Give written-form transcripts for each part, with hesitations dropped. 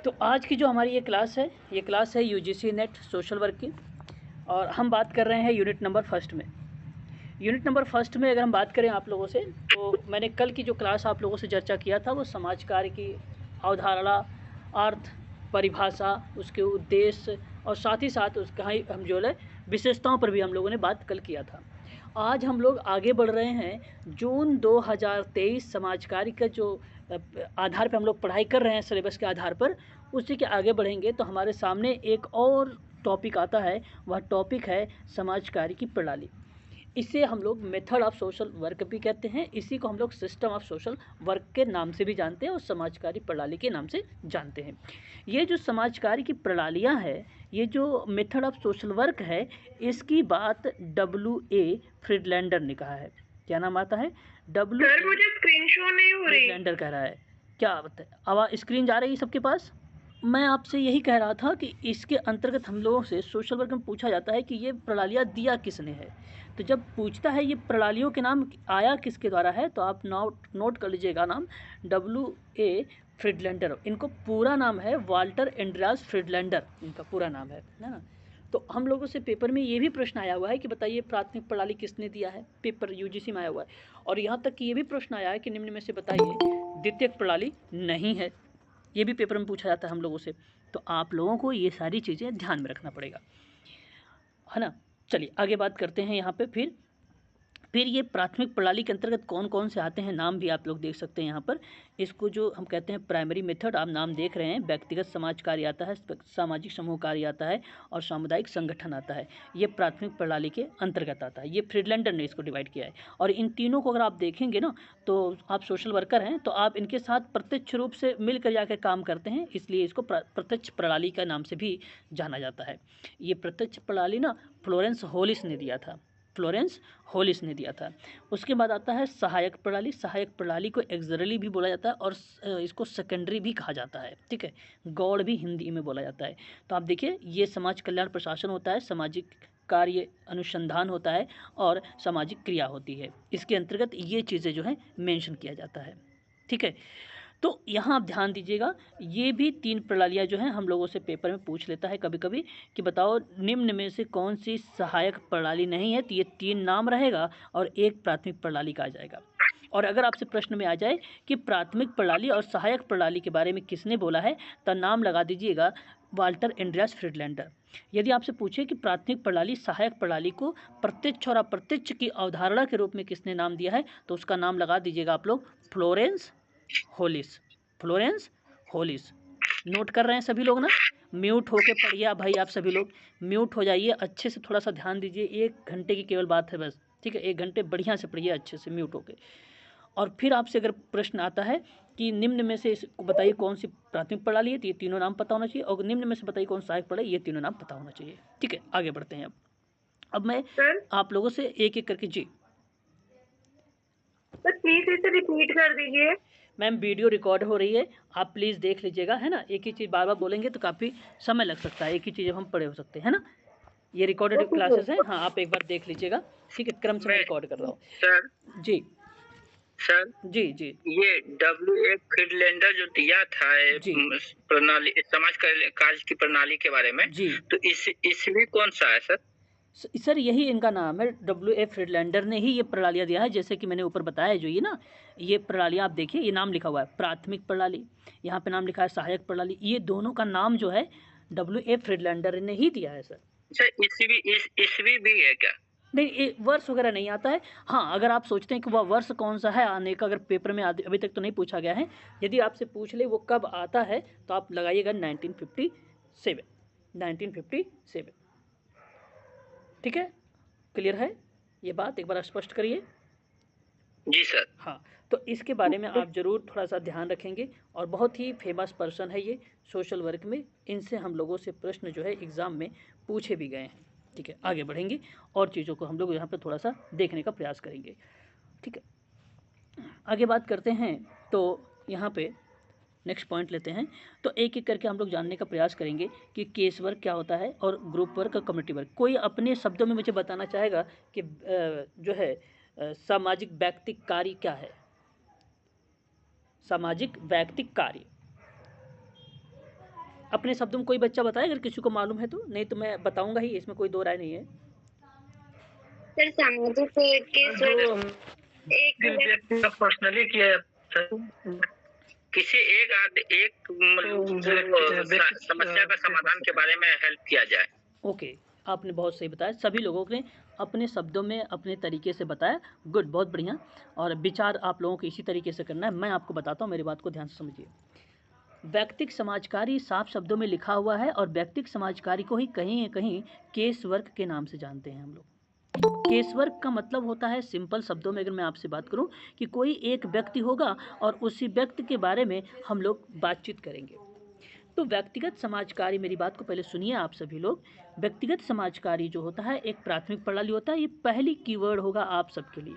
तो आज की जो हमारी ये क्लास है यूजीसी नेट सोशल वर्क की, और हम बात कर रहे हैं यूनिट नंबर फर्स्ट में। यूनिट नंबर फर्स्ट में अगर हम बात करें आप लोगों से, तो मैंने कल की जो क्लास आप लोगों से चर्चा किया था वो समाज कार्य की अवधारणा, अर्थ, परिभाषा, उसके उद्देश्य और साथ ही साथ उसका हम जो है विशेषताओं पर भी हम लोगों ने बात कल किया था। आज हम लोग आगे बढ़ रहे हैं। जून 2023 समाज कार्य का जो आधार पर हम लोग पढ़ाई कर रहे हैं, सिलेबस के आधार पर, उसी के आगे बढ़ेंगे तो हमारे सामने एक और टॉपिक आता है। वह टॉपिक है समाज कार्य की प्रणाली। इसे हम लोग मेथड ऑफ सोशल वर्क भी कहते हैं। इसी को हम लोग सिस्टम ऑफ सोशल वर्क के नाम से भी जानते हैं और समाज कार्य प्रणाली के नाम से जानते हैं। ये जो समाज कार्य की प्रणालियाँ हैं, ये जो मेथड ऑफ सोशल वर्क है, इसकी बात W.A. फ्रीडलैंडर ने कहा है। क्या नाम आता है? सर मुझे स्क्रीन शो नहीं हो रही। फ्रीडलैंडर कह रहा है। क्या बताए? अब स्क्रीन जा रही है सबके पास? मैं आपसे यही कह रहा था कि इसके अंतर्गत हम लोगों से सोशल वर्क में पूछा जाता है कि ये प्रणालियाँ दिया किसने है। तो जब पूछता है ये प्रणालियों के नाम आया किसके द्वारा है, तो आप नोट कर लीजिएगा नाम W.A. फ्रीडलैंडर। इनको पूरा नाम है वाल्टर एंड्रियास फ्रीडलैंडर, इनका पूरा नाम है ना। तो हम लोगों से पेपर में ये भी प्रश्न आया हुआ है कि बताइए प्राथमिक प्रणाली किसने दिया है। पेपर यूजीसी में आया हुआ है। और यहाँ तक कि ये भी प्रश्न आया है कि निम्न में से बताइए द्वितीयक प्रणाली नहीं है। ये भी पेपर में पूछा जाता है हम लोगों से। तो आप लोगों को ये सारी चीज़ें ध्यान में रखना पड़ेगा, है ना। चलिए आगे बात करते हैं। यहाँ पे फिर ये प्राथमिक प्रणाली के अंतर्गत कौन कौन से आते हैं, नाम भी आप लोग देख सकते हैं यहाँ पर। इसको जो हम कहते हैं प्राइमरी मेथड, आप नाम देख रहे हैं। व्यक्तिगत समाज कार्य आता है, सामाजिक समूह कार्य आता है और सामुदायिक संगठन आता है। ये प्राथमिक प्रणाली के अंतर्गत आता है। ये फ्रीडलैंडर ने इसको डिवाइड किया है। और इन तीनों को अगर आप देखेंगे ना, तो आप सोशल वर्कर हैं तो आप इनके साथ प्रत्यक्ष रूप से मिलकर जाकर काम करते हैं, इसलिए इसको प्रत्यक्ष प्रणाली का नाम से भी जाना जाता है। ये प्रत्यक्ष प्रणाली ना फ्लोरेंस होलिस ने दिया था। फ्लोरेंस होलिस ने दिया था। उसके बाद आता है सहायक प्रणाली। सहायक प्रणाली को एक्सरली भी बोला जाता है और इसको सेकेंडरी भी कहा जाता है, ठीक है। गौड़ भी हिंदी में बोला जाता है। तो आप देखिए, ये समाज कल्याण प्रशासन होता है, सामाजिक कार्य अनुसंधान होता है और सामाजिक क्रिया होती है। इसके अंतर्गत ये चीज़ें जो है मेंशन किया जाता है, ठीक है। तो यहाँ आप ध्यान दीजिएगा, ये भी तीन प्रणालियाँ जो हैं हम लोगों से पेपर में पूछ लेता है कभी कभी कि बताओ निम्न में से कौन सी सहायक प्रणाली नहीं है। तो ये तीन नाम रहेगा और एक प्राथमिक प्रणाली का आ जाएगा। और अगर आपसे प्रश्न में आ जाए कि प्राथमिक प्रणाली और सहायक प्रणाली के बारे में किसने बोला है, तो नाम लगा दीजिएगा वाल्टर एंड्रियास फ्रीडलैंडर। यदि आपसे पूछे कि प्राथमिक प्रणाली सहायक प्रणाली को प्रत्यक्ष और अप्रत्यक्ष की अवधारणा के रूप में किसने नाम दिया है, तो उसका नाम लगा दीजिएगा आप लोग Florence Hollis. Florence Hollis. Note कर रहे हैं सभी लोग ना? म्यूट होके पढ़िए आप भाई, आप सभी लोग म्यूट हो जाइए, अच्छे से थोड़ा सा ध्यान दीजिए। 1 घंटे की केवल बात है बस, ठीक है। 1 घंटे बढ़िया से पढ़िए अच्छे से म्यूट होके। और फिर आपसे अगर प्रश्न आता है कि निम्न में से बताइए कौन सी प्राथमिक प्रणाली है, तो ये तीनों नाम पता होना चाहिए। और निम्न में से बताइए कौन सहायक प्रणाली, ये तीनों नाम पता होना चाहिए, ठीक है। आगे बढ़ते हैं। अब मैं आप लोगों से एक एक करके, जी तो प्लीज इसे रिपीट कर दीजिए। मैम वीडियो रिकॉर्ड हो रही है, आप प्लीज़ देख लीजिएगा, है ना। एक ही चीज़ बार बार बोलेंगे तो काफ़ी समय लग सकता है, एक ही चीज़ हम पढ़े हो सकते हैं, है ना। ये रिकॉर्डेड क्लासेस हैं, हाँ आप एक बार देख लीजिएगा, ठीक है। क्रम से मैं रिकॉर्ड कर रहा हूँ। सर जी सर जी जी ये W.A. फ्रीडलैंडर जो दिया था जी प्रणाली, समाज कार्य की प्रणाली के बारे में, जी तो इसमें कौन सा है सर? सर यही इनका नाम है। W.A. फ्रीडलैंडर ने ही ये प्रणालियाँ दिया है, जैसे कि मैंने ऊपर बताया। जो ये ना, ये प्रणालियाँ आप देखिए, ये नाम लिखा हुआ है प्राथमिक प्रणाली, यहाँ पे नाम लिखा है सहायक प्रणाली। ये दोनों का नाम जो है W.A. फ्रीडलैंडर ने ही दिया है सर। सर ईस्वी भी है क्या? नहीं, वर्ष वगैरह नहीं आता है। हाँ, अगर आप सोचते हैं कि वह वर्ष कौन सा है आने का, अगर पेपर में अभी तक तो नहीं पूछा गया है, यदि आपसे पूछ ले वो कब आता है, तो आप लगाइएगा 1957। 1957, ठीक है। क्लियर है ये बात? एक बार स्पष्ट करिए। जी सर। हाँ, तो इसके बारे में आप ज़रूर थोड़ा सा ध्यान रखेंगे। और बहुत ही फेमस पर्सन है ये सोशल वर्क में। इनसे हम लोगों से प्रश्न जो है एग्ज़ाम में पूछे भी गए हैं, ठीक है। आगे बढ़ेंगे और चीज़ों को हम लोग यहाँ पे थोड़ा सा देखने का प्रयास करेंगे, ठीक है। आगे बात करते हैं, तो यहाँ पे नेक्स्ट पॉइंट लेते हैं। तो एक एक करके हम लोग जानने का प्रयास करेंगे कि केस वर्क क्या होता है और ग्रुप वर्क और कम्युनिटी वर्क। कोई अपने शब्दों में मुझे बताना चाहेगा कि जो है सामाजिक व्यक्तिक कार्य क्या है? सामाजिक व्यक्तिक कार्य, अपने शब्दों में कोई बच्चा बताए अगर किसी को मालूम है तो, नहीं तो मैं बताऊंगा ही, इसमें कोई दो राय नहीं है। सर सामाजिक केस एक व्यक्ति का पर्सनली किया किसी एक समस्या का समाधान के बारे में हेल्प किया जाए। ओके, आपने बहुत सही बताया, सभी लोगों ने अपने शब्दों में अपने तरीके से बताया। गुड, बहुत बढ़िया। और विचार आप लोगों को इसी तरीके से करना है। मैं आपको बताता हूँ, मेरी बात को ध्यान से समझिए। व्यक्तिक समाजकारी साफ शब्दों में लिखा हुआ है और व्यक्तिक समाजकारी को ही कहीं न कहीं केस वर्क के नाम से जानते हैं हम लोग। केस वर्क का मतलब होता है, सिंपल शब्दों में अगर मैं आपसे बात करूं, कि कोई एक व्यक्ति होगा और उसी व्यक्ति के बारे में हम लोग बातचीत करेंगे। तो व्यक्तिगत समाजकारी, मेरी बात को पहले सुनिए आप सभी लोग। व्यक्तिगत समाजकारी जो होता है एक प्राथमिक प्रणाली होता है। ये पहली कीवर्ड होगा आप सबके लिए,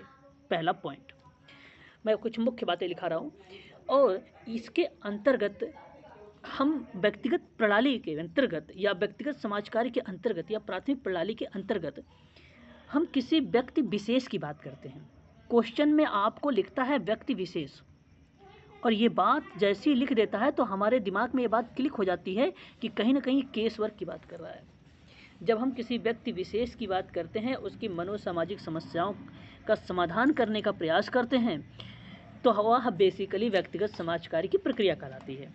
पहला पॉइंट। मैं कुछ मुख्य बातें लिखा रहा हूँ और इसके अंतर्गत हम व्यक्तिगत प्रणाली के अंतर्गत या व्यक्तिगत समाजकारी के अंतर्गत या प्राथमिक प्रणाली के अंतर्गत हम किसी व्यक्ति विशेष की बात करते हैं। क्वेश्चन में आपको लिखता है व्यक्ति विशेष, और ये बात जैसे ही लिख देता है तो हमारे दिमाग में ये बात क्लिक हो जाती है कि कहीं ना कहीं केस वर्क की बात कर रहा है। जब हम किसी व्यक्ति विशेष की बात करते हैं, उसकी मनोसामाजिक समस्याओं का समाधान करने का प्रयास करते हैं, तो वह बेसिकली व्यक्तिगत समाजकारी की प्रक्रिया कहलाती है।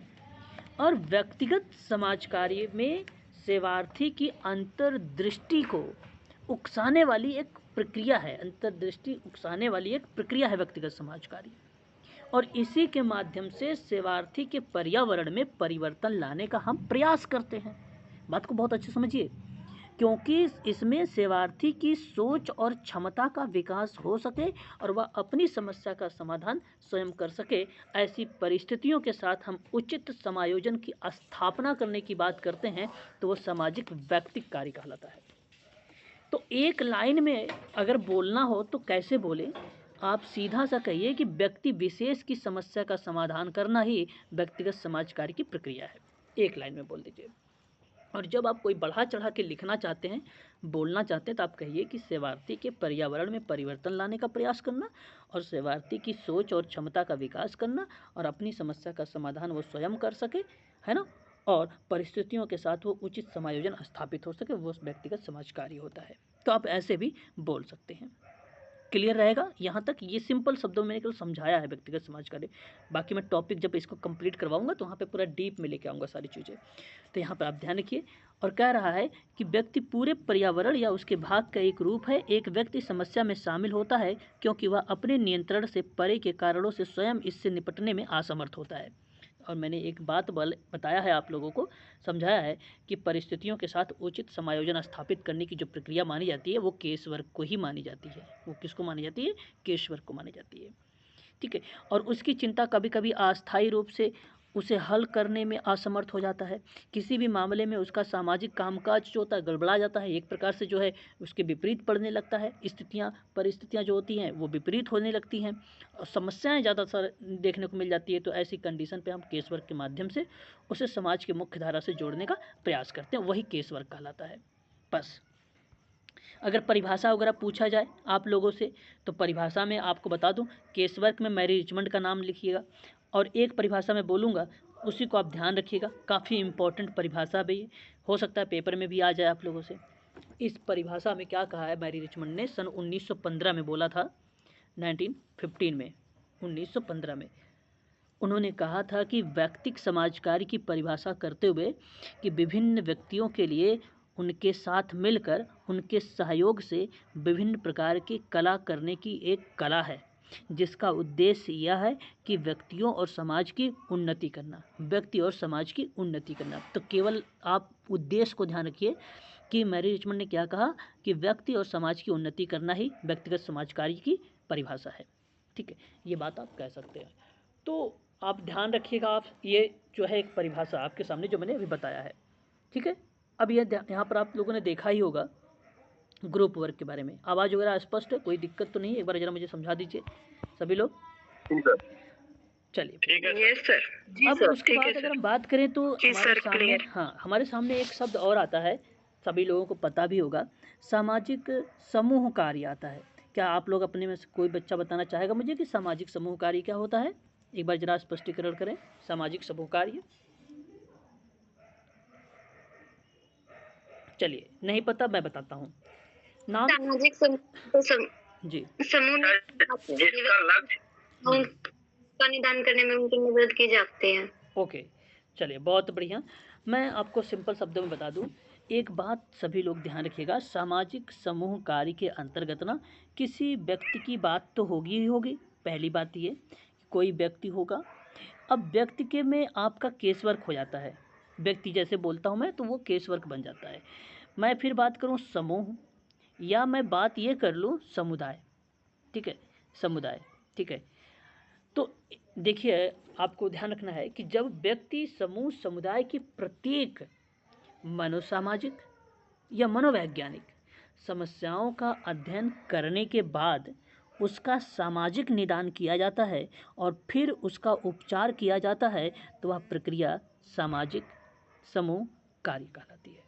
और व्यक्तिगत समाजकारी में सेवार्थी की अंतर्दृष्टि को उकसाने वाली एक प्रक्रिया है, अंतर्दृष्टि उकसाने वाली एक प्रक्रिया है व्यक्तिगत समाजकारी। और इसी के माध्यम से सेवार्थी के पर्यावरण में परिवर्तन लाने का हम प्रयास करते हैं। बात को बहुत अच्छे से समझिए, क्योंकि इसमें सेवार्थी की सोच और क्षमता का विकास हो सके और वह अपनी समस्या का समाधान स्वयं कर सके, ऐसी परिस्थितियों के साथ हम उचित समायोजन की स्थापना करने की बात करते हैं, तो वो सामाजिक व्यक्तिक कार्य कहलाता है। तो एक लाइन में अगर बोलना हो तो कैसे बोले, आप सीधा सा कहिए कि व्यक्ति विशेष की समस्या का समाधान करना ही व्यक्तिगत समाजकार्य की प्रक्रिया है। एक लाइन में बोल दीजिए। और जब आप कोई बढ़ा चढ़ा के लिखना चाहते हैं, बोलना चाहते हैं, तो आप कहिए कि सेवार्थी के पर्यावरण में परिवर्तन लाने का प्रयास करना और सेवार्थी की सोच और क्षमता का विकास करना और अपनी समस्या का समाधान वो स्वयं कर सके, है ना, और परिस्थितियों के साथ वो उचित समायोजन स्थापित हो सके, वो व्यक्तिगत समाजकार्य होता है। तो आप ऐसे भी बोल सकते हैं। क्लियर रहेगा यहाँ तक? ये सिंपल शब्दों में मैंने केवल समझाया है व्यक्तिगत समाजकार्य। बाकी मैं टॉपिक जब इसको कंप्लीट करवाऊंगा तो वहाँ पे पूरा डीप में लेके आऊँगा सारी चीज़ें। तो यहाँ पर आप ध्यान रखिए। और कह रहा है कि व्यक्ति पूरे पर्यावरण या उसके भाग का एक रूप है। एक व्यक्ति समस्या में शामिल होता है क्योंकि वह अपने नियंत्रण से परे के कारणों से स्वयं इससे निपटने में असमर्थ होता है। और मैंने एक बात बताया है, आप लोगों को समझाया है कि परिस्थितियों के साथ उचित समायोजन स्थापित करने की जो प्रक्रिया मानी जाती है वो केस वर्क को ही मानी जाती है। वो किसको मानी जाती है? केस वर्क को मानी जाती है। ठीक है। और उसकी चिंता कभी कभी अस्थायी रूप से उसे हल करने में असमर्थ हो जाता है। किसी भी मामले में उसका सामाजिक कामकाज जो होता है गड़बड़ा जाता है, एक प्रकार से जो है उसके विपरीत पड़ने लगता है। परिस्थितियाँ जो होती हैं वो विपरीत होने लगती हैं और समस्याएं ज़्यादातर देखने को मिल जाती है। तो ऐसी कंडीशन पे हम केस वर्क के माध्यम से उसे समाज की मुख्य धारा से जोड़ने का प्रयास करते हैं, वही केस वर्क कहलाता है। बस अगर परिभाषा वगैरह पूछा जाए आप लोगों से तो परिभाषा में आपको बता दूं, केस वर्क में मैरी रिचमंड का नाम लिखिएगा और एक परिभाषा में बोलूँगा उसी को आप ध्यान रखिएगा। काफ़ी इंपॉर्टेंट परिभाषा भी हो सकता है पेपर में भी आ जाए आप लोगों से। इस परिभाषा में क्या कहा है मैरी रिचमंड ने? सन 1915 में बोला था, 1915 में, 1915 में उन्होंने कहा था कि व्यक्तिक समाजकार्य की परिभाषा करते हुए कि विभिन्न व्यक्तियों के लिए उनके साथ मिलकर उनके सहयोग से विभिन्न प्रकार की कला करने की एक कला है, जिसका उद्देश्य यह है कि व्यक्तियों और समाज की उन्नति करना, व्यक्ति और समाज की उन्नति करना। तो केवल आप उद्देश्य को ध्यान रखिए कि मैरी रिचमंड ने क्या कहा कि व्यक्ति और समाज की उन्नति करना ही व्यक्तिगत समाजकार्य की परिभाषा है। ठीक है, ये बात आप कह सकते हैं। तो आप ध्यान रखिएगा, आप ये जो है एक परिभाषा आपके सामने जो मैंने अभी बताया है। ठीक है, अब ये यहाँ पर आप लोगों ने देखा ही होगा ग्रुप वर्क के बारे में। आवाज़ वगैरह स्पष्ट है, कोई दिक्कत तो नहीं? एक बार जरा मुझे समझा दीजिए सभी लोग। चलिए ठीक है। Yes sir. अब उसके बाद अगर हम बात करें तो हमारे सामने एक शब्द और आता है, सभी लोगों को पता भी होगा, सामाजिक समूह कार्य आता है। क्या आप लोग अपने में से कोई बच्चा बताना चाहेगा मुझे कि सामाजिक समूह कार्य क्या होता है? एक बार जरा स्पष्टीकरण करें, सामाजिक समूह कार्य। चलिए, नहीं पता मैं बताता हूँ। नाम सामाजिक जी। समूह जिसका लक्ष्य का निदान करने में उनकी मदद की जाती है। ओके, चलिए बहुत बढ़िया। मैं आपको सिंपल शब्दों में बता दूँ, एक बात सभी लोग ध्यान रखिएगा, सामाजिक समूह कार्य के अंतर्गत ना किसी व्यक्ति की बात तो होगी ही होगी। पहली बात ये, कोई व्यक्ति होगा। अब व्यक्ति के में आपका केस वर्क हो जाता है। व्यक्ति जैसे बोलता हूँ मैं, तो वो केस वर्क बन जाता है। मैं फिर बात करूँ समूह, या मैं बात ये कर लूँ समुदाय, ठीक है, समुदाय, ठीक है। तो देखिए, आपको ध्यान रखना है कि जब व्यक्ति समूह समुदाय की प्रत्येक मनोसामाजिक या मनोवैज्ञानिक समस्याओं का अध्ययन करने के बाद उसका सामाजिक निदान किया जाता है और फिर उसका उपचार किया जाता है, तो वह प्रक्रिया सामाजिक समूह कार्य कहलाती है।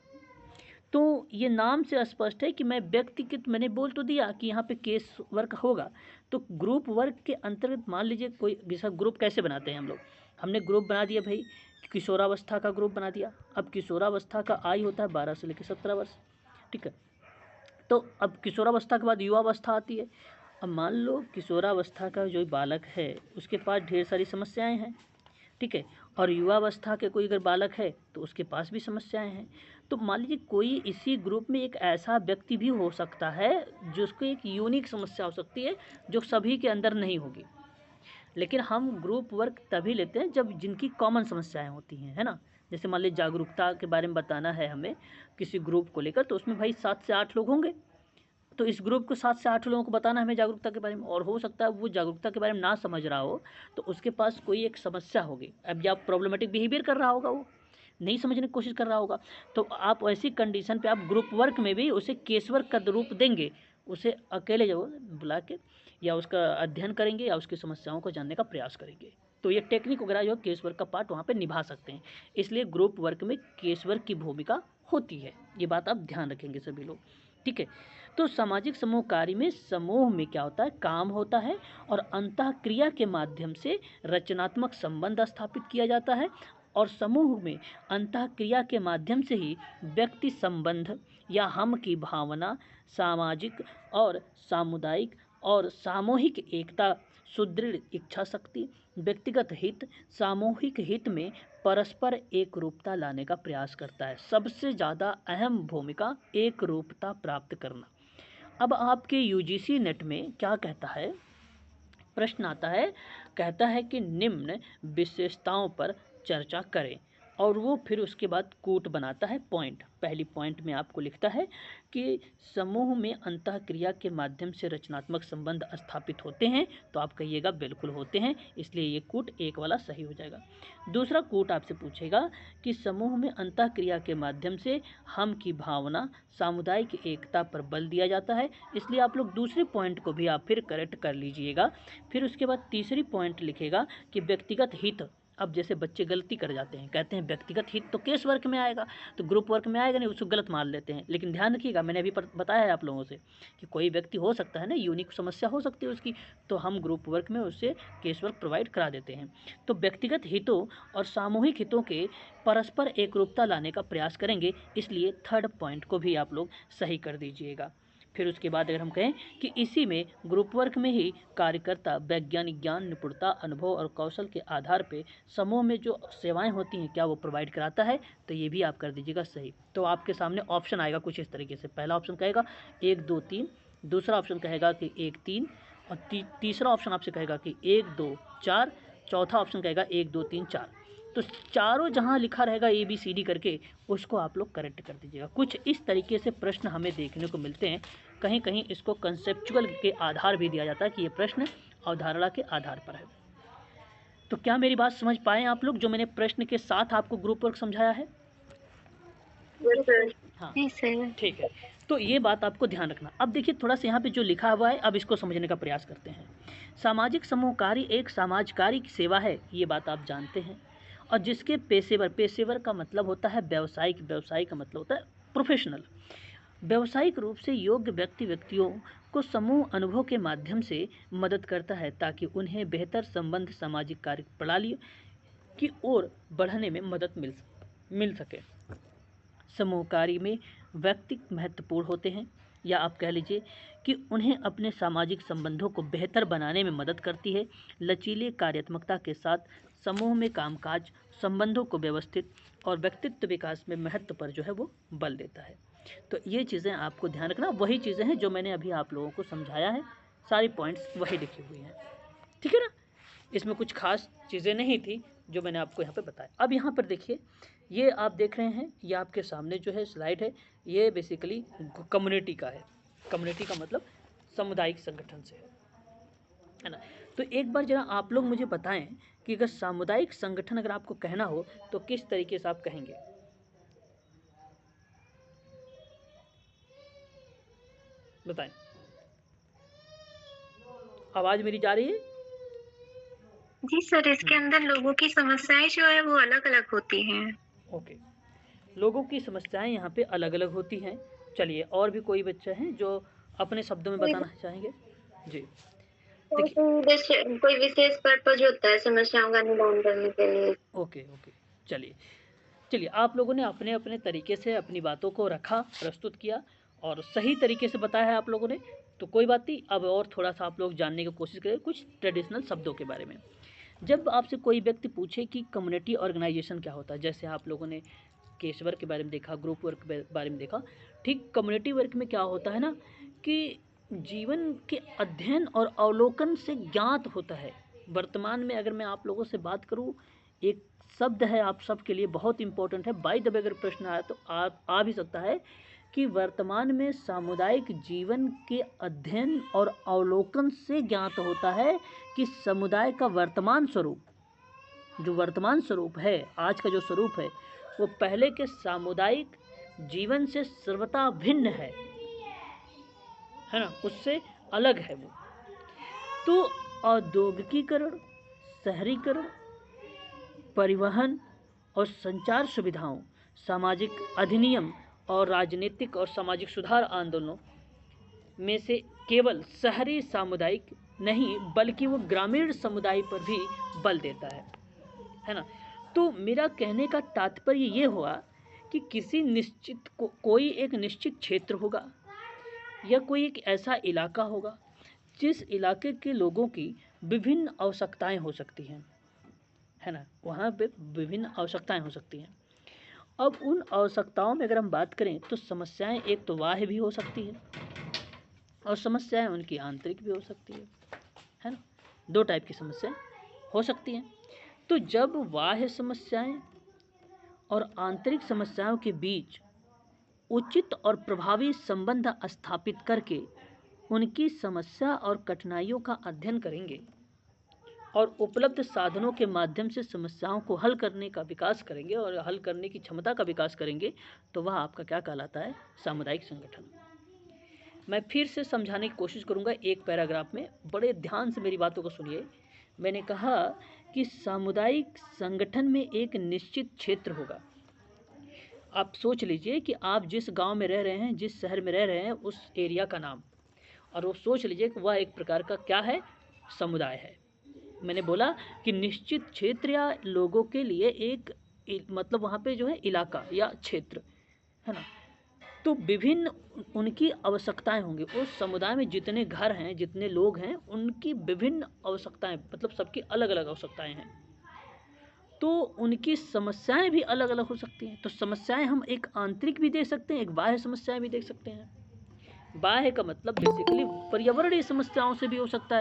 तो ये नाम से स्पष्ट है कि मैं व्यक्तिगत, मैंने बोल तो दिया कि यहाँ पे केस वर्क होगा। तो ग्रुप वर्क के अंतर्गत मान लीजिए कोई, जैसा ग्रुप कैसे बनाते हैं हम लोग, हमने ग्रुप बना दिया भाई, किशोरावस्था का ग्रुप बना दिया। अब किशोरावस्था का आयु होता है 12 से लेकर 17 वर्ष, ठीक है। तो अब किशोरावस्था के बाद युवावस्था आती है। अब मान लो किशोरावस्था का जो बालक है उसके पास ढेर सारी समस्याएं हैं, ठीक है, और युवावस्था के कोई अगर बालक है तो उसके पास भी समस्याएं हैं। तो मान लीजिए कोई इसी ग्रुप में एक ऐसा व्यक्ति भी हो सकता है जिसको एक यूनिक समस्या हो सकती है जो सभी के अंदर नहीं होगी। लेकिन हम ग्रुप वर्क तभी लेते हैं जब जिनकी कॉमन समस्याएं होती हैं, है ना। जैसे मान लीजिए जागरूकता के बारे में बताना है हमें किसी ग्रुप को लेकर, तो उसमें भाई 7 से 8 लोग होंगे। तो इस ग्रुप को 7 से 8 लोगों को बताना है हमें जागरूकता के बारे में, और हो सकता है वो जागरूकता के बारे में ना समझ रहा हो, तो उसके पास कोई एक समस्या होगी। अब या प्रॉब्लमेटिक बिहेवियर कर रहा होगा, वो नहीं समझने की कोशिश कर रहा होगा। तो आप ऐसी कंडीशन पे आप ग्रुप वर्क में भी उसे केस वर्क का रूप देंगे, उसे अकेले जो बुला के या उसका अध्ययन करेंगे या उसकी समस्याओं को जानने का प्रयास करेंगे। तो ये टेक्निक वगैरह जो केस वर्क का पार्ट वहाँ पे निभा सकते हैं। इसलिए ग्रुप वर्क में केस वर्क की भूमिका होती है, ये बात आप ध्यान रखेंगे सभी लोग, ठीक है। तो सामाजिक समूह कार्य में समूह में क्या होता है, काम होता है और अंतःक्रिया के माध्यम से रचनात्मक संबंध स्थापित किया जाता है। और समूह में अंतःक्रिया के माध्यम से ही व्यक्ति संबंध या हम की भावना, सामाजिक और सामुदायिक और सामूहिक एकता, सुदृढ़ इच्छा शक्ति, व्यक्तिगत हित, सामूहिक हित में परस्पर एक रूपता लाने का प्रयास करता है। सबसे ज़्यादा अहम भूमिका एक रूपता प्राप्त करना। अब आपके यूजीसी नेट में क्या कहता है, प्रश्न आता है, कहता है कि निम्न विशेषताओं पर चर्चा करें, और वो फिर उसके बाद कूट बनाता है पॉइंट। पहली पॉइंट में आपको लिखता है कि समूह में अंतःक्रिया के माध्यम से रचनात्मक संबंध स्थापित होते हैं, तो आप कहिएगा बिल्कुल होते हैं, इसलिए ये कूट एक वाला सही हो जाएगा। दूसरा कूट आपसे पूछेगा कि समूह में अंतःक्रिया के माध्यम से हम की भावना, सामुदायिक एकता पर बल दिया जाता है, इसलिए आप लोग दूसरे पॉइंट को भी आप फिर करेक्ट कर लीजिएगा। फिर उसके बाद तीसरी पॉइंट लिखेगा कि व्यक्तिगत हित। अब जैसे बच्चे गलती कर जाते हैं, कहते हैं व्यक्तिगत हित तो केस वर्क में आएगा, तो ग्रुप वर्क में आएगा नहीं, उसको गलत मान लेते हैं। लेकिन ध्यान रखिएगा, मैंने अभी बताया है आप लोगों से कि कोई व्यक्ति हो सकता है ना, यूनिक समस्या हो सकती है उसकी, तो हम ग्रुप वर्क में उससे केस वर्क प्रोवाइड करा देते हैं। तो व्यक्तिगत हितों और सामूहिक हितों के परस्पर एकरूपता लाने का प्रयास करेंगे, इसलिए थर्ड पॉइंट को भी आप लोग सही कर दीजिएगा। फिर उसके बाद अगर हम कहें कि इसी में ग्रुप वर्क में ही कार्यकर्ता वैज्ञानिक ज्ञान, निपुणता, अनुभव और कौशल के आधार पे समूह में जो सेवाएं होती हैं क्या वो प्रोवाइड कराता है, तो ये भी आप कर दीजिएगा सही। तो आपके सामने ऑप्शन आएगा कुछ इस तरीके से, पहला ऑप्शन कहेगा 1 2 3, दूसरा ऑप्शन कहेगा कि 1 3, और तीसरा ऑप्शन आपसे कहेगा कि 1 2 4, चौथा ऑप्शन कहेगा 1 2 3 4। तो चारों जहाँ लिखा रहेगा ABCD करके, उसको आप लोग करेक्ट कर दीजिएगा। कुछ इस तरीके से प्रश्न हमें देखने को मिलते हैं। कहीं कहीं इसको कंसेप्चुअल के आधार भी दिया जाता है कि ये प्रश्न अवधारणा के आधार पर है। तो क्या मेरी बात समझ पाए आप लोग, जो मैंने प्रश्न के साथ आपको ग्रुप वर्क समझाया है? हाँ, ठीक है। तो ये बात आपको ध्यान रखना। अब देखिए थोड़ा सा यहाँ पे जो लिखा हुआ है, अब इसको समझने का प्रयास करते हैं। सामाजिक समूह कार्य एक समाजकारी सेवा है, ये बात आप जानते हैं, और जिसके पेशेवर का मतलब होता है व्यावसायिक, व्यवसाय का मतलब होता है प्रोफेशनल। व्यावसायिक रूप से योग्य व्यक्तियों को समूह अनुभव के माध्यम से मदद करता है ताकि उन्हें बेहतर संबंध सामाजिक कार्य प्रणाली की ओर बढ़ने में मदद मिल सके। समूह कार्य में व्यक्ति महत्वपूर्ण होते हैं, या आप कह लीजिए कि उन्हें अपने सामाजिक संबंधों को बेहतर बनाने में मदद करती है। लचीले कार्यात्मकता के साथ समूह में कामकाज संबंधों को व्यवस्थित और व्यक्तित्व विकास में महत्व पर जो है वो बल देता है। तो ये चीज़ें आपको ध्यान रखना, वही चीज़ें हैं जो मैंने अभी आप लोगों को समझाया है, सारी पॉइंट्स वही लिखी हुई हैं, ठीक है ना। इसमें कुछ खास चीज़ें नहीं थी जो मैंने आपको यहाँ पे बताया। अब यहाँ पर देखिए, ये आप देख रहे हैं, ये आपके सामने जो है स्लाइड है, ये बेसिकली कम्युनिटी का है। कम्युनिटी का मतलब सामुदायिक संगठन से है ना। तो एक बार जरा आप लोग मुझे बताएं कि अगर सामुदायिक संगठन अगर आपको कहना हो तो किस तरीके से आप कहेंगे? बताएं। आवाज मेरी जा रही है? जी सर, इसके अंदर लोगों की समस्याएं जो है वो अलग अलग होती हैं। ओके, लोगों की समस्याएं यहाँ पे अलग अलग होती हैं। चलिए, और भी कोई बच्चा है जो अपने शब्दों में बताना चाहेंगे? जी देखिए, कोई विशेष पर्पज होता है समस्याओं का निदान करने के लिए। ओके चलिए चलिए, आप लोगों ने अपने अपने तरीके से अपनी बातों को रखा, प्रस्तुत किया और सही तरीके से बताया है आप लोगों ने, तो कोई बात नहीं। अब और थोड़ा सा आप लोग जानने की कोशिश करें कुछ ट्रेडिशनल शब्दों के बारे में। जब आपसे कोई व्यक्ति पूछे कि कम्युनिटी ऑर्गेनाइजेशन क्या होता है, जैसे आप लोगों ने केस वर्क के बारे में देखा, ग्रुप वर्क के बारे में देखा, ठीक कम्युनिटी वर्क में क्या होता है ना कि जीवन के अध्ययन और अवलोकन से ज्ञात होता है। वर्तमान में अगर मैं आप लोगों से बात करूं, एक शब्द है आप सबके लिए बहुत इंपॉर्टेंट है, बाय द वे अगर प्रश्न आया तो आ भी सकता है कि वर्तमान में सामुदायिक जीवन के अध्ययन और अवलोकन से ज्ञात होता है कि समुदाय का वर्तमान स्वरूप, जो वर्तमान स्वरूप है, आज का जो स्वरूप है, वो पहले के सामुदायिक जीवन से सर्वथा भिन्न है ना, उससे अलग है वो। तो औद्योगिकीकरण, शहरीकरण, परिवहन और संचार सुविधाओं, सामाजिक अधिनियम और राजनीतिक और सामाजिक सुधार आंदोलनों में से केवल शहरी सामुदायिक नहीं बल्कि वो ग्रामीण समुदाय पर भी बल देता है ना। तो मेरा कहने का तात्पर्य ये हुआ कि किसी निश्चित कोई एक निश्चित क्षेत्र होगा या कोई एक ऐसा इलाका होगा जिस इलाके के लोगों की विभिन्न आवश्यकताएं हो सकती हैं, है ना, वहाँ पे विभिन्न आवश्यकताएं हो सकती हैं। अब उन आवश्यकताओं में अगर हम बात करें तो समस्याएं एक तो बाह्य भी हो सकती है और समस्याएं उनकी आंतरिक भी हो सकती है ना। दो टाइप की समस्याएं हो सकती हैं। तो जब बाह्य समस्याएं और आंतरिक समस्याओं के बीच उचित और प्रभावी संबंध स्थापित करके उनकी समस्या और कठिनाइयों का अध्ययन करेंगे और उपलब्ध साधनों के माध्यम से समस्याओं को हल करने का विकास करेंगे और हल करने की क्षमता का विकास करेंगे, तो वह आपका क्या कहलाता है? सामुदायिक संगठन। मैं फिर से समझाने की कोशिश करूंगा एक पैराग्राफ में, बड़े ध्यान से मेरी बातों को सुनिए। मैंने कहा कि सामुदायिक संगठन में एक निश्चित क्षेत्र होगा। आप सोच लीजिए कि आप जिस गांव में रह रहे हैं, जिस शहर में रह रहे हैं, उस एरिया का नाम, और वो सोच लीजिए कि वह एक प्रकार का क्या है? समुदाय है। मैंने बोला कि निश्चित क्षेत्र या लोगों के लिए एक मतलब वहाँ पे जो है इलाका या क्षेत्र है ना। तो विभिन्न उनकी आवश्यकताएं होंगी। उस समुदाय में जितने घर हैं, जितने लोग हैं, उनकी विभिन्न आवश्यकताएं, मतलब सबकी अलग अलग आवश्यकताएं हैं। तो उनकी समस्याएं भी अलग अलग हो सकती हैं। तो समस्याएं हम एक आंतरिक भी देख सकते हैं, एक बाह्य समस्याएं भी देख सकते हैं। बाह्य का मतलब बेसिकली पर्यावरणीय समस्याओं से भी हो सकता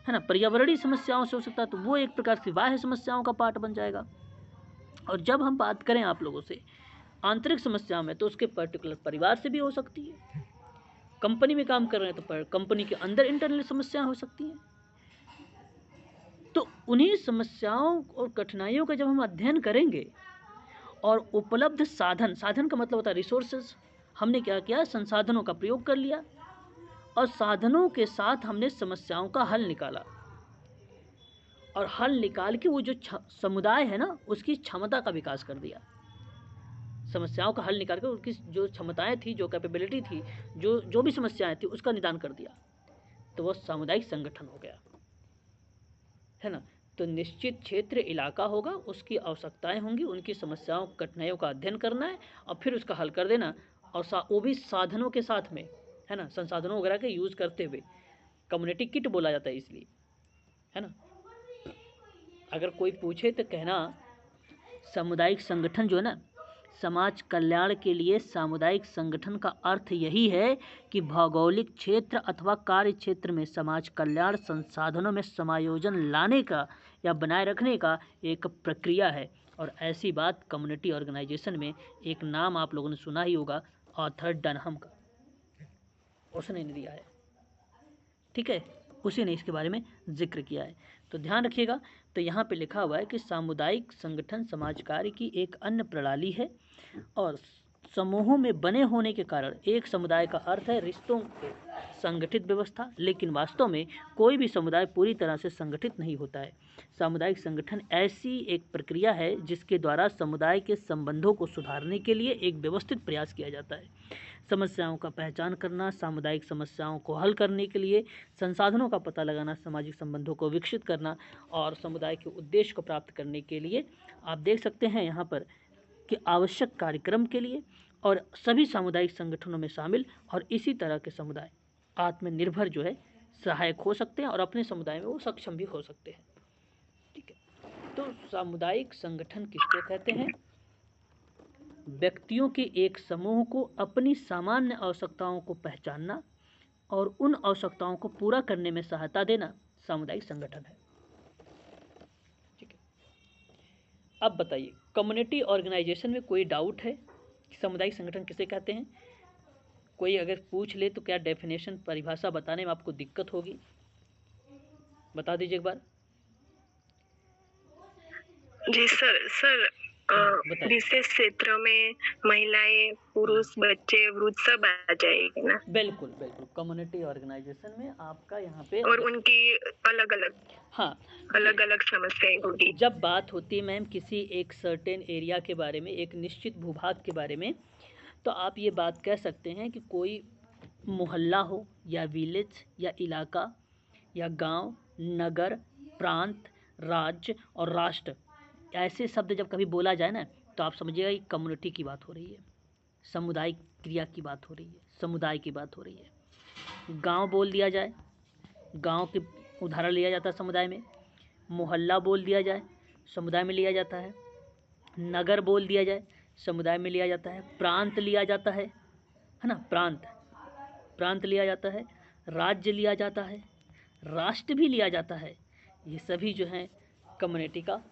है ना, पर्यावरणीय समस्याओं से हो सकता है, तो वो एक प्रकार से बाह्य समस्याओं का पार्ट बन जाएगा। और जब हम बात करें आप लोगों से आंतरिक समस्याओं में, तो उसके पर्टिकुलर परिवार से भी हो सकती है। कंपनी में काम कर रहे हैं तो कंपनी के अंदर इंटरनल समस्याएं हो सकती हैं। तो उन्हीं समस्याओं और कठिनाइयों का जब हम अध्ययन करेंगे और उपलब्ध साधन का मतलब होता है रिसोर्सेज, हमने क्या किया? संसाधनों का प्रयोग कर लिया और साधनों के साथ हमने समस्याओं का हल निकाला, और हल निकाल के वो जो समुदाय है ना, उसकी क्षमता का विकास कर दिया। समस्याओं का हल निकाल कर उसकी जो क्षमताएं थी, जो कैपेबिलिटी थी, जो भी समस्याएं थी, उसका निदान कर दिया, तो वो सामुदायिक संगठन हो गया, है ना। तो निश्चित क्षेत्र इलाका होगा, उसकी आवश्यकताएं होंगी, उनकी समस्याओं कठिनाइयों का अध्ययन करना है और फिर उसका हल कर देना, और वो भी साधनों के साथ में, है ना, संसाधनों वगैरह के यूज़ करते हुए। कम्युनिटी किट बोला जाता है इसलिए, है ना। अगर कोई पूछे तो कहना सामुदायिक संगठन जो है ना, समाज कल्याण के लिए सामुदायिक संगठन का अर्थ यही है कि भौगोलिक क्षेत्र अथवा कार्य क्षेत्र में समाज कल्याण संसाधनों में समायोजन लाने का या बनाए रखने का एक प्रक्रिया है। और ऐसी बात कम्युनिटी ऑर्गेनाइजेशन में एक नाम आप लोगों ने सुना ही होगा, आर्थर डनहम का, उसने दिया है, ठीक है, उसी ने इसके बारे में जिक्र किया है। तो ध्यान रखिएगा। तो यहाँ पे लिखा हुआ है कि सामुदायिक संगठन समाज कार्य की एक अन्य प्रणाली है और समूहों में बने होने के कारण एक समुदाय का अर्थ है रिश्तों की संगठित व्यवस्था, लेकिन वास्तव में कोई भी समुदाय पूरी तरह से संगठित नहीं होता है। सामुदायिक संगठन ऐसी एक प्रक्रिया है जिसके द्वारा समुदाय के संबंधों को सुधारने के लिए एक व्यवस्थित प्रयास किया जाता है। समस्याओं का पहचान करना, सामुदायिक समस्याओं को हल करने के लिए संसाधनों का पता लगाना, सामाजिक संबंधों को विकसित करना और समुदाय के उद्देश्य को प्राप्त करने के लिए आप देख सकते हैं यहाँ पर कि आवश्यक कार्यक्रम के लिए और सभी सामुदायिक संगठनों में शामिल और इसी तरह के समुदाय आत्मनिर्भर जो है सहायक हो सकते हैं और अपने समुदाय में वो सक्षम भी हो सकते हैं, ठीक है। तो सामुदायिक संगठन किसको कहते हैं? व्यक्तियों के एक समूह को अपनी सामान्य आवश्यकताओं को पहचानना और उन आवश्यकताओं को पूरा करने में सहायता देना सामुदायिक संगठन है, ठीक है। अब बताइए, कम्युनिटी ऑर्गेनाइजेशन में कोई डाउट है कि सामुदायिक संगठन किसे कहते हैं? कोई अगर पूछ ले तो क्या डेफिनेशन, परिभाषा बताने में आपको दिक्कत होगी? बता दीजिए एक बार। जी सर विशेष क्षेत्रों में महिलाएं, पुरुष, बच्चे, वृद्ध सब आ जाएंगे ना? बिल्कुल बिल्कुल, कम्युनिटी ऑर्गेनाइजेशन में आपका यहाँ पे और उनकी अलग अलग, हाँ, अलग अलग समस्याएं होगी। जब बात होती है मैम किसी एक सर्टेन एरिया के बारे में, एक निश्चित भूभाग के बारे में, तो आप ये बात कह सकते हैं कि कोई मोहल्ला हो या विलेज या इलाका या गांव, नगर, प्रांत, राज्य और राष्ट्र, ऐसे शब्द जब कभी बोला जाए ना तो आप समझिएगा कि कम्युनिटी की बात हो रही है, सामुदायिक क्रिया की बात हो रही है, समुदाय की बात हो रही है। गांव बोल दिया जाए, गांव के उदाहरण लिया जाता है समुदाय में। मोहल्ला बोल दिया जाए, समुदाय में लिया जाता है। नगर बोल दिया जाए, समुदाय में लिया जाता है। प्रांत लिया जाता है ना, प्रांत लिया जाता है। राज्य लिया जाता है, राष्ट्र भी लिया जाता है। ये सभी जो हैं कम्युनिटी का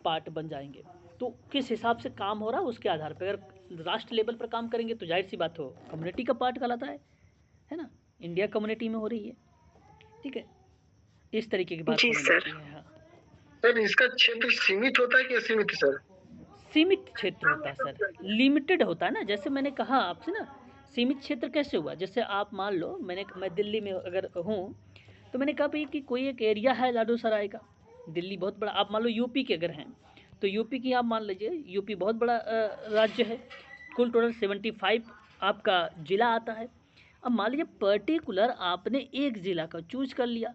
पार्ट बन जाएंगे। तो किस हिसाब से काम हो रहा है उसके आधार पर, अगर राष्ट्र लेवल पर काम करेंगे तो जाहिर सी बात हो कम्युनिटी का पार्ट कहलाता है ना। इंडिया कम्युनिटी में हो रही है, ठीक है। इस तरीके की बात जी सर। हाँ सर, इसका क्षेत्र सीमित होता है कि असीमित सर? सीमित क्षेत्र होता है सर, लिमिटेड होता है ना। जैसे मैंने कहा आपसे ना, सीमित क्षेत्र कैसे हुआ? जैसे आप मान लो मैं दिल्ली में अगर हूँ तो मैंने कहा भाई कि कोई एक एरिया है लाडू सराय का, दिल्ली बहुत बड़ा। आप मान लो यूपी के अगर हैं तो यूपी की आप मान लीजिए, यूपी बहुत बड़ा राज्य है, कुल टोटल 75 आपका ज़िला आता है। अब मान लीजिए पर्टिकुलर आपने एक ज़िला का चूज कर लिया,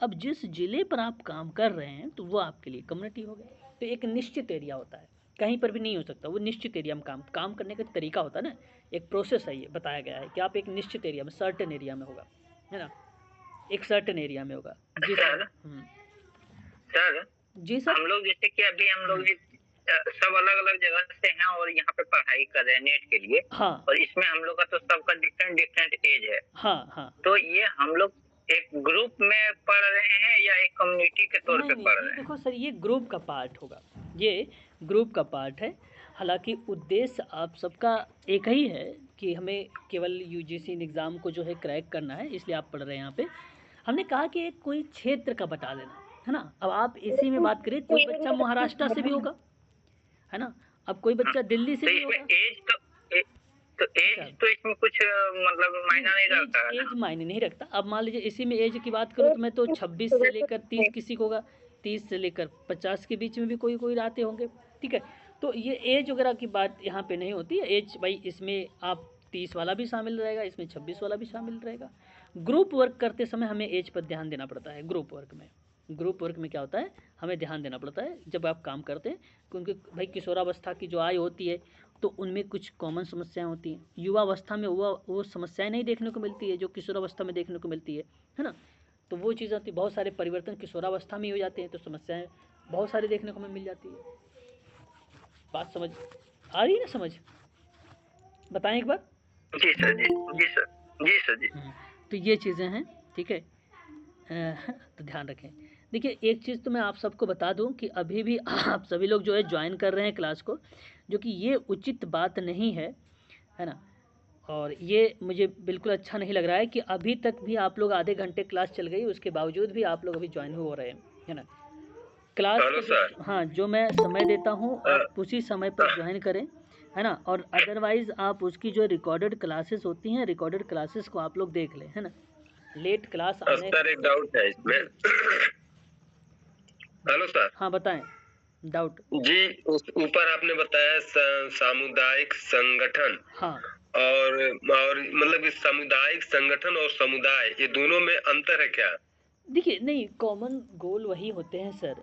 अब जिस ज़िले पर आप काम कर रहे हैं तो वो आपके लिए कम्युनिटी हो गई। तो एक निश्चित एरिया होता है, कहीं पर भी नहीं हो सकता, वो निश्चित एरिया में काम करने का तरीका होता है ना, एक प्रोसेस है, ये बताया गया है कि आप एक निश्चित एरिया में, सर्टेन एरिया में होगा, है ना, एक सर्टेन एरिया में होगा। जी सर। सर जी सर। हम लोग जैसे कि अभी हम लोग सब अलग अलग जगह से हैं और यहाँ पे पढ़ाई कर रहे हैं नेट के लिए। हाँ। और इसमें हम लोग का तो सबका डिफरेंट एज है। हाँ। तो ये हम लोग एक ग्रुप में पढ़ रहे हैं या एक कम्युनिटी के तौर पे पढ़ रहे हैं? देखो सर, ये ग्रुप का पार्ट होगा, ये ग्रुप का पार्ट है। हालांकि उद्देश्य आप सबका एक ही है कि हमें केवल यूजीसी एग्ज़ाम को जो है क्रैक करना है, इसलिए आप पढ़ रहे हैं यहाँ पे। हमने कहा कि एक कोई क्षेत्र का बता देना, है ना। अब आप इसी में बात करिए, कोई बच्चा महाराष्ट्र से भी होगा, है ना, अब कोई बच्चा दिल्ली से भी होगा। एज तो इसमें कुछ मतलब मायना नहीं रखता है। एज मायने नहीं रखता। अब मान लीजिए इसी में एज की बात करूँ तो मैं तो 26 से लेकर 30 किसी को होगा, 30 से लेकर 50 के बीच में भी कोई रहते होंगे, ठीक है। तो ये एज वगैरह की बात यहाँ पे नहीं होती है। एज भाई इसमें आप 30 वाला भी शामिल रहेगा, इसमें 26 वाला भी शामिल रहेगा। ग्रुप वर्क करते समय हमें एज पर ध्यान देना पड़ता है ग्रुप वर्क में। ग्रुप वर्क में क्या होता है, हमें ध्यान देना पड़ता है जब आप काम करते हैं, क्योंकि भाई किशोरावस्था की जो आयु होती है तो उनमें कुछ कॉमन समस्याएं होती हैं। युवावस्था में वो समस्याएं नहीं देखने को मिलती है जो किशोरावस्था में देखने को मिलती है ना। तो वो चीज़ होती है, बहुत सारे परिवर्तन किशोरावस्था में ही हो जाते हैं, तो समस्याएं बहुत सारी देखने को हमें मिल जाती है। बात समझ आ रही है ना, समझ बताएं एक बार। जी सर, जी सर, जी सर जी। तो ये चीज़ें हैं, ठीक है। तो ध्यान रखें। देखिए एक चीज़ तो मैं आप सबको बता दूं कि अभी भी आप सभी लोग जो है ज्वाइन कर रहे हैं क्लास को, जो कि ये उचित बात नहीं है ना। और ये मुझे बिल्कुल अच्छा नहीं लग रहा है कि अभी तक भी आप लोग आधे घंटे क्लास चल गई, उसके बावजूद भी आप लोग अभी ज्वाइन हो रहे हैं, है ना। क्लास हेलो को सर। हाँ, जो मैं समय देता हूँ आप उसी समय पर ज्वाइन करें, है ना। और अदरवाइज़ आप उसकी जो रिकॉर्डेड क्लासेस होती हैं, रिकॉर्डेड क्लासेस को आप लोग देख लें, है ना। लेट क्लास आने सर एक डाउट है इसमें। Hello sir. हाँ बताएं डाउट। जी, उस ऊपर आपने बताया सामुदायिक संगठन। हाँ और मतलब इस सामुदायिक संगठन और समुदाय, ये दोनों में अंतर है क्या? देखिए नहीं, कॉमन गोल वही होते हैं सर।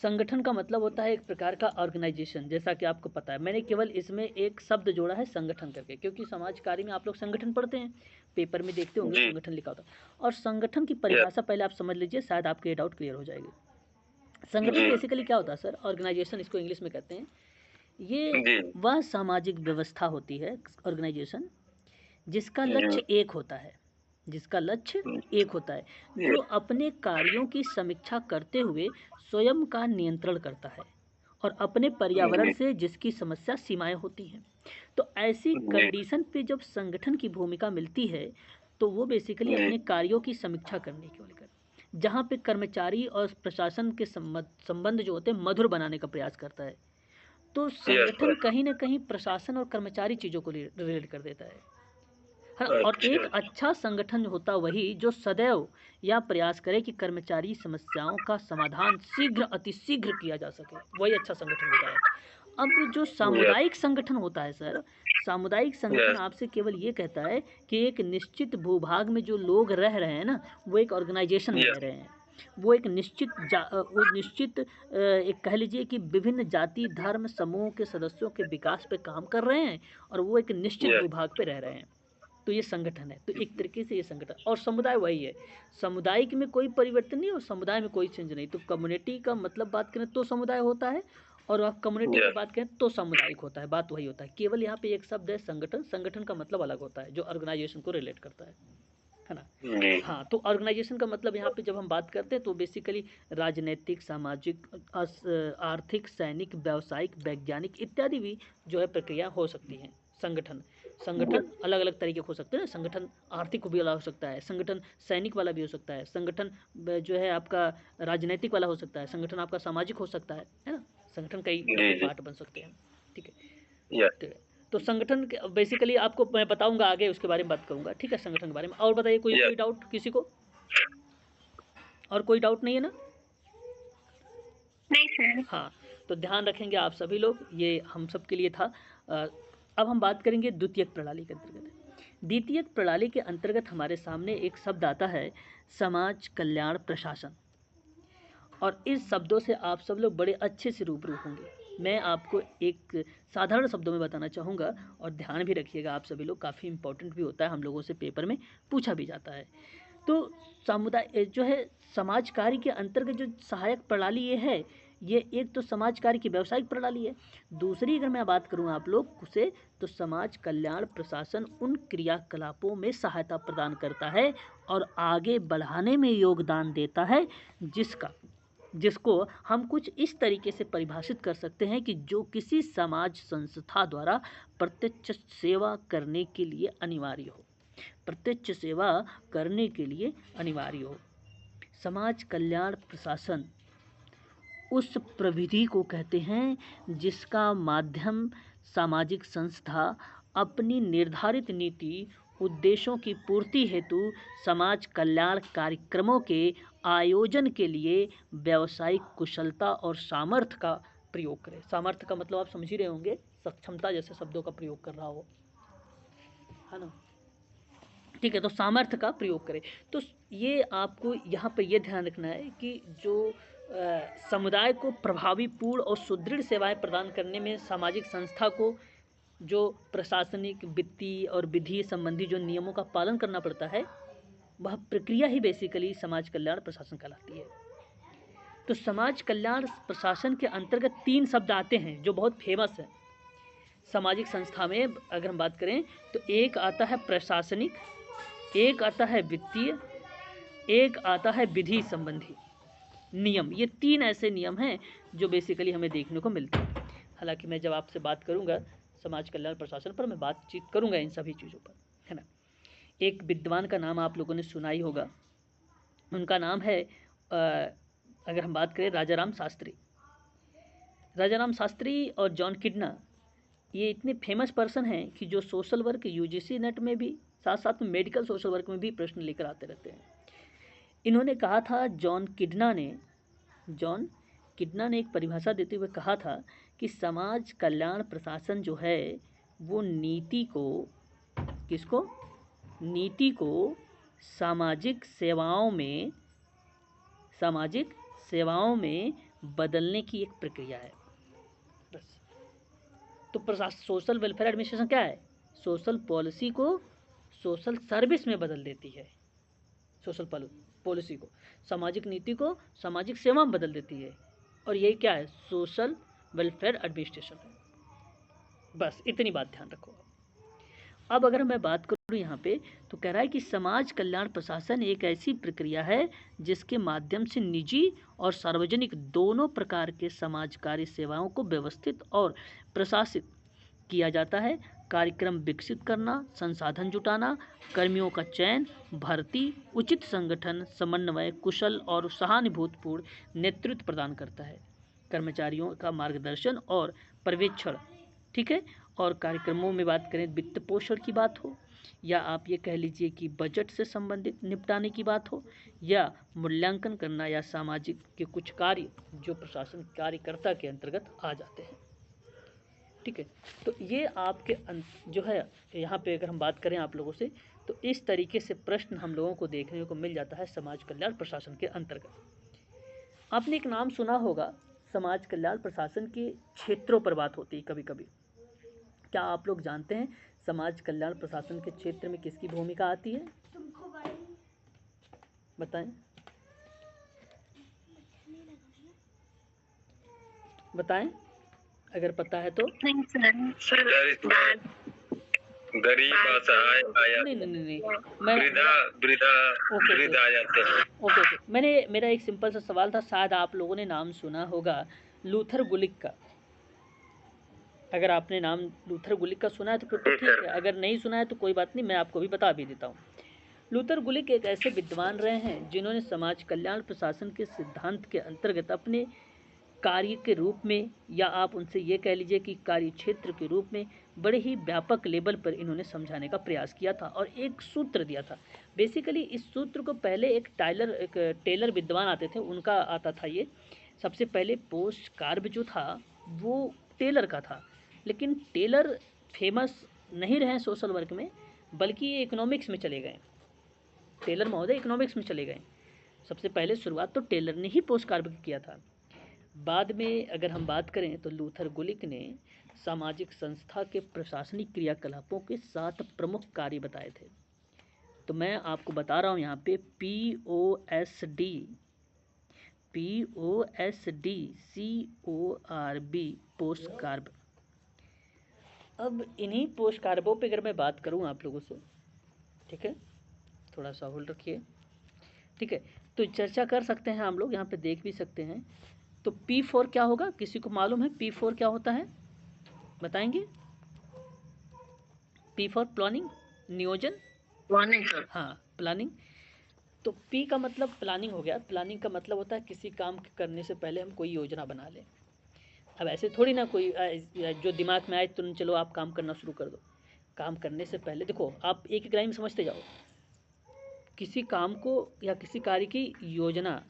संगठन का मतलब होता है एक प्रकार का ऑर्गेनाइजेशन, जैसा कि आपको पता है। मैंने केवल इसमें एक शब्द जोड़ा है संगठन करके, क्योंकि समाज कार्य में आप लोग संगठन पढ़ते हैं, पेपर में देखते होंगे जी। संगठन लिखा होता है। और संगठन की परिभाषा पहले आप समझ लीजिए, शायद आपके ये डाउट क्लियर हो जाएगी। संगठन जी। बेसिकली क्या होता है सर, ऑर्गेनाइजेशन इसको इंग्लिश में कहते हैं। ये जी। वह सामाजिक व्यवस्था होती है, ऑर्गेनाइजेशन, जिसका जी। लक्ष्य एक होता है, जिसका लक्ष्य एक होता है, जो अपने कार्यों की समीक्षा करते हुए स्वयं का नियंत्रण करता है और अपने पर्यावरण से जिसकी समस्या सीमाएं होती हैं। तो ऐसी कंडीशन पे जब संगठन की भूमिका मिलती है तो वो बेसिकली अपने कार्यों की समीक्षा करने को लेकर, जहाँ पे कर्मचारी और प्रशासन के संबंध जो होते हैं मधुर बनाने का प्रयास करता है। तो संगठन कहीं ना कहीं प्रशासन और कर्मचारी चीज़ों को रिलेट कर देता है। हाँ, और एक अच्छा संगठन होता वही जो सदैव यह प्रयास करे कि कर्मचारी समस्याओं का समाधान शीघ्र अतिशीघ्र किया जा सके, वही अच्छा संगठन होता है। अब जो सामुदायिक संगठन होता है सर, सामुदायिक संगठन आपसे केवल ये कहता है कि एक निश्चित भूभाग में जो लोग रह रहे हैं ना, वो एक ऑर्गेनाइजेशन में रह रहे हैं। वो एक निश्चित एक कह लीजिए कि विभिन्न जाति धर्म समूह के सदस्यों के विकास पे काम कर रहे हैं और वो एक निश्चित भूभाग पे रह रहे हैं। तो ये संगठन है। तो एक तरीके से ये संगठन, और समुदाय वही है। समुदाय में कोई परिवर्तन नहीं और समुदाय में कोई चेंज नहीं। तो कम्युनिटी का मतलब बात करें तो समुदाय होता है, और आप कम्युनिटी की बात करें तो सामुदायिक होता है। बात वही होता है, केवल यहाँ पे एक शब्द है संगठन। संगठन का मतलब अलग होता है जो ऑर्गेनाइजेशन को रिलेट करता है ना। हाँ, तो ऑर्गेनाइजेशन का मतलब यहाँ पे जब हम बात करते हैं तो बेसिकली राजनीतिक, सामाजिक, आर्थिक, सैनिक, व्यावसायिक, वैज्ञानिक इत्यादि भी जो है प्रक्रिया हो सकती हैं। संगठन अलग अलग तरीके के हो सकते हैं। संगठन आर्थिक भी वाला हो सकता है, संगठन सैनिक वाला भी हो सकता है, संगठन जो है आपका राजनीतिक वाला हो सकता है, संगठन आपका सामाजिक हो सकता है ना। संगठन कई पार्ट बन सकते हैं, ठीक है। तो संगठन बेसिकली आपको मैं बताऊंगा आगे, उसके बारे में बात करूंगा, ठीक है, संगठन के बारे में। और बताइए कोई डाउट किसी को? और कोई डाउट नहीं है ना? नहीं सर। हाँ, तो ध्यान रखेंगे आप सभी लोग, ये हम सब के लिए था। अब हम बात करेंगे द्वितीयक प्रणाली के अंतर्गत। द्वितीयक प्रणाली के अंतर्गत हमारे सामने एक शब्द आता है समाज कल्याण प्रशासन, और इस शब्दों से आप सब लोग बड़े अच्छे से रूबरू होंगे। मैं आपको एक साधारण शब्दों में बताना चाहूँगा, और ध्यान भी रखिएगा आप सभी लोग, काफ़ी इंपॉर्टेंट भी होता है, हम लोगों से पेपर में पूछा भी जाता है। तो समुदाय जो है समाज कार्य के अंतर्गत जो सहायक प्रणाली ये है, ये एक तो समाज कार्य की व्यावसायिक प्रणाली है। दूसरी अगर मैं बात करूँ आप लोग से, तो समाज कल्याण प्रशासन उन क्रियाकलापों में सहायता प्रदान करता है और आगे बढ़ाने में योगदान देता है जिसको हम कुछ इस तरीके से परिभाषित कर सकते हैं कि जो किसी समाज संस्था द्वारा प्रत्यक्ष सेवा करने के लिए अनिवार्य हो, प्रत्यक्ष सेवा करने के लिए अनिवार्य हो। समाज कल्याण प्रशासन उस प्रविधि को कहते हैं जिसका माध्यम सामाजिक संस्था अपनी निर्धारित नीति उद्देश्यों की पूर्ति हेतु समाज कल्याण कार्यक्रमों के आयोजन के लिए व्यावसायिक कुशलता और सामर्थ्य का प्रयोग करे। सामर्थ्य का मतलब आप समझ ही रहे होंगे, सक्षमता जैसे शब्दों का प्रयोग कर रहा हो, है ना। ठीक है, तो सामर्थ्य का प्रयोग करें। तो ये आपको यहाँ पे ये ध्यान रखना है कि जो समुदाय को प्रभावी पूर्ण और सुदृढ़ सेवाएं प्रदान करने में सामाजिक संस्था को जो प्रशासनिक, वित्तीय और विधि संबंधी जो नियमों का पालन करना पड़ता है, वह प्रक्रिया ही बेसिकली समाज कल्याण प्रशासन कहलाती है। तो समाज कल्याण प्रशासन के अंतर्गत 3 शब्द आते हैं जो बहुत फेमस है सामाजिक संस्था में। अगर हम बात करें तो एक आता है प्रशासनिक, एक आता है वित्तीय, एक आता है विधि संबंधी नियम। ये 3 ऐसे नियम हैं जो बेसिकली हमें देखने को मिलते हैं। हालांकि मैं जब आपसे बात करूंगा समाज कल्याण प्रशासन पर, मैं बातचीत करूंगा इन सभी चीज़ों पर, है ना। एक विद्वान का नाम आप लोगों ने सुना ही होगा, उनका नाम है अगर हम बात करें राजाराम शास्त्री। राजाराम शास्त्री और जॉन किडना ये इतने फेमस पर्सन हैं कि जो सोशल वर्क यूजीसी नेट में भी, साथ साथ में मेडिकल सोशल वर्क में भी प्रश्न लेकर आते रहते हैं। इन्होंने कहा था, जॉन किडना ने एक परिभाषा देते हुए कहा था कि समाज कल्याण प्रशासन जो है वो नीति को सामाजिक सेवाओं में बदलने की एक प्रक्रिया है। बस। तो सोशल वेलफेयर एडमिनिस्ट्रेशन क्या है? सोशल पॉलिसी को सोशल सर्विस में बदल देती है। सोशल पॉलिसी को, सामाजिक नीति को सामाजिक सेवा में बदल देती है, और यही क्या है? सोशल वेलफेयर एडमिनिस्ट्रेशन है। बस इतनी बात ध्यान रखो। अब अगर मैं बात करूँ यहाँ पे, तो कह रहा है कि समाज कल्याण प्रशासन एक ऐसी प्रक्रिया है जिसके माध्यम से निजी और सार्वजनिक दोनों प्रकार के समाजकारी सेवाओं को व्यवस्थित और प्रशासित किया जाता है। कार्यक्रम विकसित करना, संसाधन जुटाना, कर्मियों का चयन, भर्ती, उचित संगठन, समन्वय, कुशल और सहानुभूतिपूर्ण नेतृत्व प्रदान करता है। कर्मचारियों का मार्गदर्शन और पर्यवेक्षण, ठीक है। और कार्यक्रमों में बात करें, वित्त पोषण की बात हो, या आप ये कह लीजिए कि बजट से संबंधित निपटाने की बात हो, या मूल्यांकन करना, या सामाजिक के कुछ कार्य जो प्रशासन कार्यकर्ता के अंतर्गत आ जाते हैं, ठीक है। तो ये आपके जो है यहाँ पे अगर हम बात करें आप लोगों से, तो इस तरीके से प्रश्न हम लोगों को देखने को मिल जाता है समाज कल्याण प्रशासन के अंतर्गत। आपने एक नाम सुना होगा, समाज कल्याण प्रशासन के क्षेत्रों पर बात होती है कभी कभी। क्या आप लोग जानते हैं समाज कल्याण प्रशासन के क्षेत्र में किसकी भूमिका आती है? बताएं, अगर पता है तो। नहीं सर, गरीब, असहाय, नहीं, वृद्ध आ जाते हैं। ओके। मेरा एक सिंपल सा सवाल था, शायद आप लोगों ने नाम सुना होगा लूथर गुलिक का। अगर आपने नाम लूथर गुलिक का सुना है तो फिर तो ठीक है, अगर नहीं सुना है तो कोई बात नहीं, मैं आपको भी बता भी देता हूँ। लूथर गुलिक एक ऐसे विद्वान रहे हैं जिन्होंने समाज कल्याण प्रशासन के सिद्धांत के अंतर्गत अपने कार्य के रूप में, या आप उनसे ये कह लीजिए कि कार्य क्षेत्र के रूप में, बड़े ही व्यापक लेवल पर इन्होंने समझाने का प्रयास किया था और एक सूत्र दिया था। बेसिकली इस सूत्र को पहले एक टेलर विद्वान आते थे, उनका आता था ये। सबसे पहले पोस्ट कार्ब जो था वो टेलर का था, लेकिन टेलर फेमस नहीं रहे सोशल वर्क में, बल्कि ये इकोनॉमिक्स में चले गए। टेलर महोदय इकोनॉमिक्स में चले गए। सबसे पहले शुरुआत तो टेलर ने ही पोस्ट कार्ब की किया था। बाद में अगर हम बात करें तो लूथर गुलिक ने सामाजिक संस्था के प्रशासनिक क्रियाकलापों के 7 प्रमुख कार्य बताए थे। तो मैं आपको बता रहा हूँ यहाँ पे POSD पोस्ट कार्ब। अब इन्हीं पोस्ट कार्बों पे अगर मैं बात करूँ आप लोगों से, ठीक है, थोड़ा सा होल्ड रखिए, ठीक है, तो चर्चा कर सकते हैं हम लोग, यहाँ पे देख भी सकते हैं। तो P4 क्या होगा, किसी को मालूम है P4 क्या होता है? बताएंगे? P4 प्लानिंग, नियोजन, प्लानिंग सर। हाँ, प्लानिंग। तो P का मतलब प्लानिंग हो गया। प्लानिंग का मतलब होता है किसी काम करने से पहले हम कोई योजना बना लें। अब ऐसे थोड़ी ना कोई जो दिमाग में आए तुरंत चलो आप काम करना शुरू कर दो। काम करने से पहले देखो, आप एक एक लाइन समझते जाओ। किसी काम को या किसी कार्य की योजना,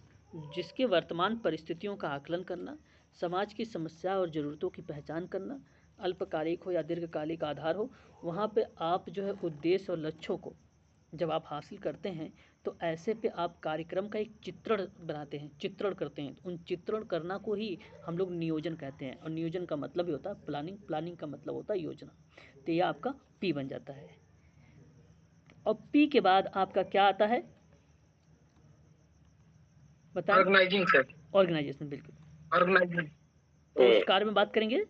जिसके वर्तमान परिस्थितियों का आकलन करना, समाज की समस्या और ज़रूरतों की पहचान करना, अल्पकालिक हो या दीर्घकालिक आधार हो, वहाँ पे आप जो है उद्देश्य और लक्ष्यों को जब आप हासिल करते हैं तो ऐसे पे आप कार्यक्रम का एक चित्रण बनाते हैं, चित्रण करते हैं। उन चित्रण करना को ही हम लोग नियोजन कहते हैं, और नियोजन का मतलब ही होता है प्लानिंग, प्लानिंग का मतलब होता है योजना। तो यह आपका पी बन जाता है। और पी के बाद आपका क्या आता है बताएं? Organising sir. ऑर्गेनाइजेशन, बिल्कुल। ऑर्गेनाइजिंग। तो उस कार्य में बात करेंगे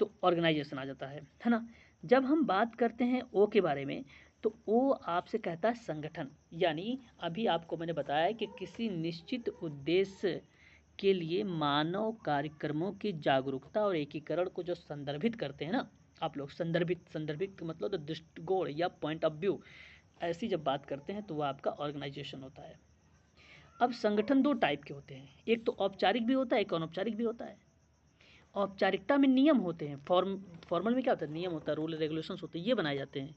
तो ऑर्गेनाइजेशन आ जाता है ना। जब हम बात करते हैं ओ के बारे में, तो ओ आपसे कहता है संगठन। यानी अभी आपको मैंने बताया है कि किसी निश्चित उद्देश्य के लिए मानव कार्यक्रमों की जागरूकता और एकीकरण को जो संदर्भित करते हैं ना आप लोग, संदर्भित का मतलब तो दृष्टिकोण या पॉइंट ऑफ व्यू, ऐसी जब बात करते हैं तो वह आपका ऑर्गेनाइजेशन होता है। अब संगठन दो टाइप के होते हैं, एक तो औपचारिक भी होता है, एक अनौपचारिक भी होता है। औपचारिकता में नियम होते हैं, फॉर्मल में क्या होता है, नियम होता है, रूल रेगुलेशंस होते हैं, ये बनाए जाते हैं।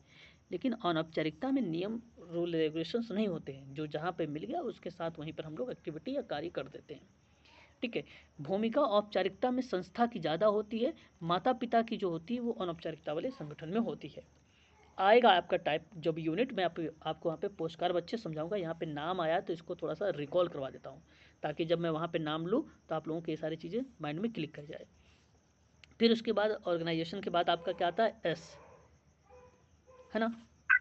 लेकिन अनौपचारिकता में नियम रूल रेगुलेशंस नहीं होते हैं, जो जहाँ पे मिल गया उसके साथ वहीं पर हम लोग एक्टिविटी या कार्य कर देते हैं। ठीक है। भूमिका औपचारिकता में संस्था की ज़्यादा होती है, माता पिता की जो होती है वो अनौपचारिकता वाले संगठन में होती है। आएगा आपका टाइप जब यूनिट में आपको वहाँ पे पोस्ट कार्ड अच्छे समझाऊंगा। यहाँ पे नाम आया तो इसको थोड़ा सा रिकॉल करवा देता हूँ, ताकि जब मैं वहाँ पे नाम लूँ तो आप लोगों को ये सारी चीज़ें माइंड में क्लिक कर जाए। फिर उसके बाद ऑर्गेनाइजेशन के बाद आपका क्या आता है, एस, है ना,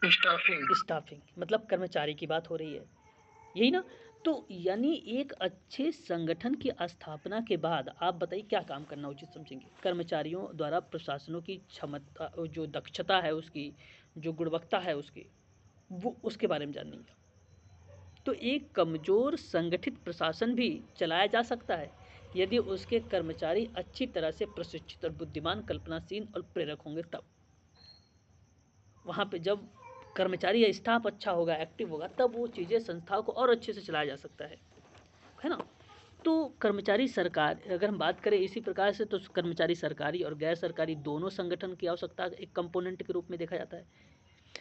स्टाफिंग। स्टाफिंग, मतलब कर्मचारी की बात हो रही है, यही ना। तो यानी एक अच्छे संगठन की स्थापना के बाद आप बताइए क्या काम करना उचित समझेंगे। कर्मचारियों द्वारा प्रशासनों की क्षमता, जो दक्षता है उसकी, जो गुणवत्ता है उसकी, वो उसके बारे में जानेंगे। तो एक कमज़ोर संगठित प्रशासन भी चलाया जा सकता है यदि उसके कर्मचारी अच्छी तरह से प्रशिक्षित और बुद्धिमान, कल्पनाशील और प्रेरक होंगे। तब वहाँ पे जब कर्मचारी या स्टाफ अच्छा होगा, एक्टिव होगा, तब वो चीज़ें संस्था को और अच्छे से चलाया जा सकता है ना। तो कर्मचारी सरकार, अगर हम बात करें इसी प्रकार से, तो कर्मचारी सरकारी और गैर सरकारी दोनों संगठन की आवश्यकता एक कंपोनेंट के रूप में देखा जाता है।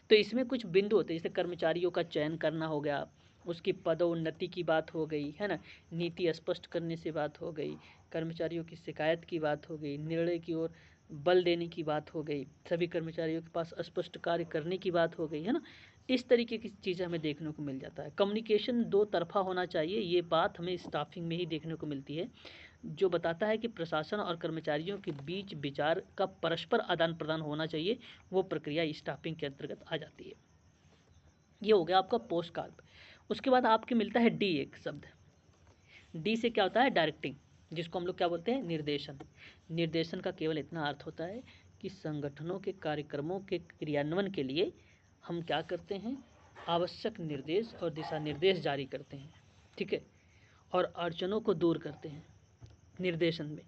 तो इसमें कुछ बिंदु होते हैं, जैसे कर्मचारियों का चयन करना हो गया, उसकी पदोन्नति की बात हो गई, है ना, नीति स्पष्ट करने से बात हो गई, कर्मचारियों की शिकायत की बात हो गई, निर्णय की ओर बल देने की बात हो गई, सभी कर्मचारियों के पास स्पष्ट कार्य करने की बात हो गई, है ना। इस तरीके की चीज़ें हमें देखने को मिल जाता है। कम्युनिकेशन दो तरफा होना चाहिए, ये बात हमें स्टाफिंग में ही देखने को मिलती है, जो बताता है कि प्रशासन और कर्मचारियों के बीच विचार का परस्पर आदान प्रदान होना चाहिए। वो प्रक्रिया स्टाफिंग के अंतर्गत आ जाती है। ये हो गया आपका पोस्ट कार्ड। उसके बाद आपके मिलता है डी, एक शब्द। डी से क्या होता है, डायरेक्टिंग, जिसको हम लोग क्या बोलते हैं, निर्देशन। निर्देशन का केवल इतना अर्थ होता है कि संगठनों के कार्यक्रमों के क्रियान्वयन के लिए हम क्या करते हैं, आवश्यक निर्देश और दिशा निर्देश जारी करते हैं। ठीक है। और अड़चनों को दूर करते हैं निर्देशन में।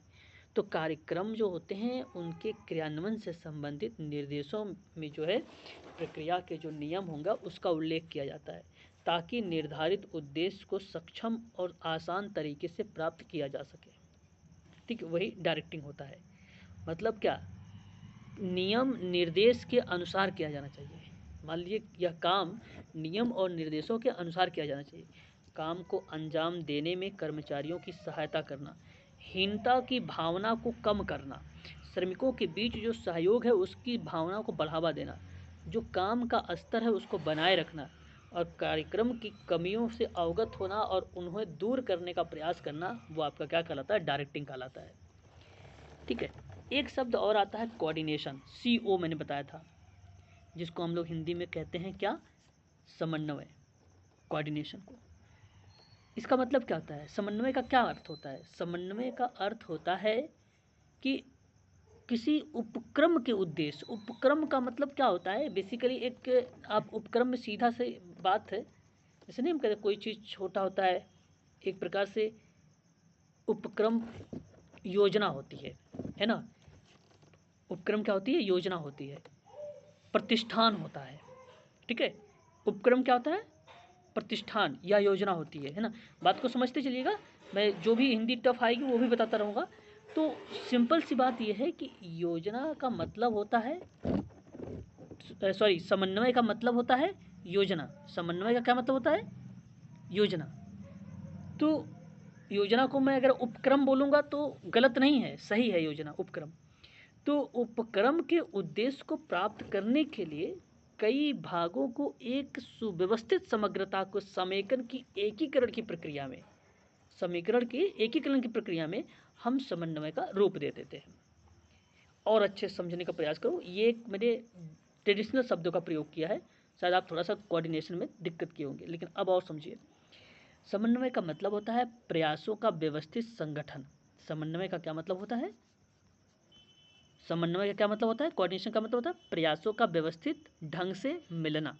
तो कार्यक्रम जो होते हैं उनके क्रियान्वयन से संबंधित निर्देशों में जो है प्रक्रिया के जो नियम होंगे उसका उल्लेख किया जाता है, ताकि निर्धारित उद्देश्य को सक्षम और आसान तरीके से प्राप्त किया जा सके। ठीक है, वही डायरेक्टिंग होता है। मतलब क्या, नियम निर्देश के अनुसार किया जाना चाहिए। मान लीजिए यह काम नियम और निर्देशों के अनुसार किया जाना चाहिए। काम को अंजाम देने में कर्मचारियों की सहायता करना, हीनता की भावना को कम करना, श्रमिकों के बीच जो सहयोग है उसकी भावना को बढ़ावा देना, जो काम का स्तर है उसको बनाए रखना, और कार्यक्रम की कमियों से अवगत होना और उन्हें दूर करने का प्रयास करना, वो आपका क्या कहलाता है, डायरेक्टिंग कहलाता है। ठीक है। एक शब्द और आता है कोऑर्डिनेशन, CO मैंने बताया था, जिसको हम लोग हिंदी में कहते हैं क्या, समन्वय, कोऑर्डिनेशन को। इसका मतलब क्या होता है, समन्वय का क्या अर्थ होता है। समन्वय का अर्थ होता है कि किसी उपक्रम के उद्देश्य, उपक्रम का मतलब क्या होता है, बेसिकली एक आप उपक्रम में सीधा से बात है, जैसे नहीं हम कहते कोई चीज़ छोटा होता है, एक प्रकार से उपक्रम योजना होती है ना। उपक्रम क्या होती है, योजना होती है, प्रतिष्ठान होता है। ठीक है। उपक्रम क्या होता है, प्रतिष्ठान या योजना होती है ना। बात को समझते चलिएगा, मैं जो भी हिंदी टफ आएगी वो भी बताता रहूँगा। तो सिंपल सी बात यह है कि योजना का मतलब होता है, समन्वय का मतलब होता है योजना। समन्वय का क्या मतलब होता है, योजना। तो योजना को मैं अगर उपक्रम बोलूँगा तो गलत नहीं है, सही है योजना, उपक्रम। तो उपक्रम के उद्देश्य को प्राप्त करने के लिए कई भागों को एक सुव्यवस्थित समग्रता को समेकन की एकीकरण की प्रक्रिया में हम समन्वय का रूप दे देते हैं। और अच्छे से समझने का प्रयास करो। ये एक मैंने ट्रेडिशनल शब्दों का प्रयोग किया है, शायद आप थोड़ा सा कोऑर्डिनेशन में दिक्कत किए होंगे, लेकिन अब और समझिए। समन्वय का मतलब होता है प्रयासों का व्यवस्थित संगठन। समन्वय का क्या मतलब होता है? समन्वय का क्या मतलब होता है? कोऑर्डिनेशन का मतलब होता है प्रयासों का व्यवस्थित ढंग से मिलना।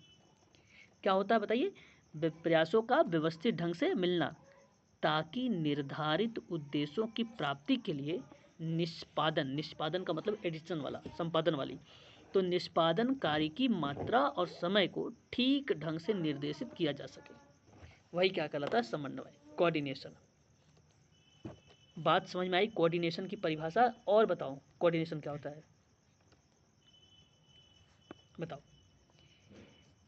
क्या होता है बताइए? प्रयासों का व्यवस्थित ढंग से मिलना, ताकि निर्धारित उद्देश्यों की प्राप्ति के लिए निष्पादन का मतलब एडिशन वाला, संपादन वाली, तो निष्पादन कार्य की मात्रा और समय को ठीक ढंग से निर्देशित किया जा सके, वही क्या कहलाता है? समन्वय, कोऑर्डिनेशन। बात समझ में आई? कोऑर्डिनेशन की परिभाषा और बताओ, कोऑर्डिनेशन क्या होता है बताओ।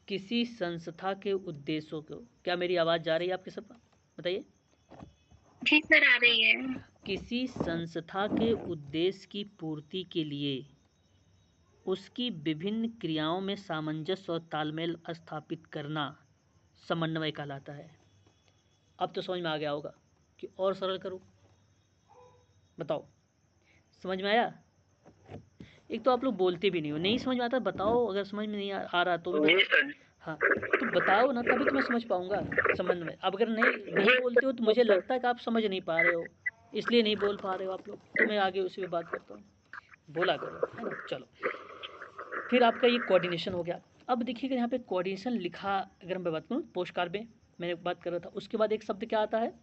किसी संस्था के उद्देश्यों को, क्या मेरी आवाज़ जा रही है आपके सब? बताइए। जी सर, आ रही है। किसी संस्था के उद्देश्य की पूर्ति के लिए उसकी विभिन्न क्रियाओं में सामंजस्य और तालमेल स्थापित करना समन्वय कहलाता है। अब तो समझ में आ गया होगा कि और सरल करूं? बताओ, समझ में आया? एक तो आप लोग बोलते भी नहीं हो, नहीं समझ में आता बताओ, अगर समझ में नहीं आ रहा तो भी हाँ तो बताओ ना, तभी तो मैं समझ पाऊंगा समन्वय। अब अगर नहीं बोलते हो तो मुझे लगता है कि आप समझ नहीं पा रहे हो, इसलिए नहीं बोल पा रहे हो आप लोग, तो मैं आगे उसी पे बात करता हूँ। बोला करो, है ना। चलो, फिर आपका ये कोऑर्डिनेशन हो गया। अब देखिएगा यहाँ पे कोऑर्डिनेशन लिखा, अगर मैं बात करूँ पोस्टकार्ड में मैंने बात कर रहा था, उसके बाद एक शब्द क्या आता है?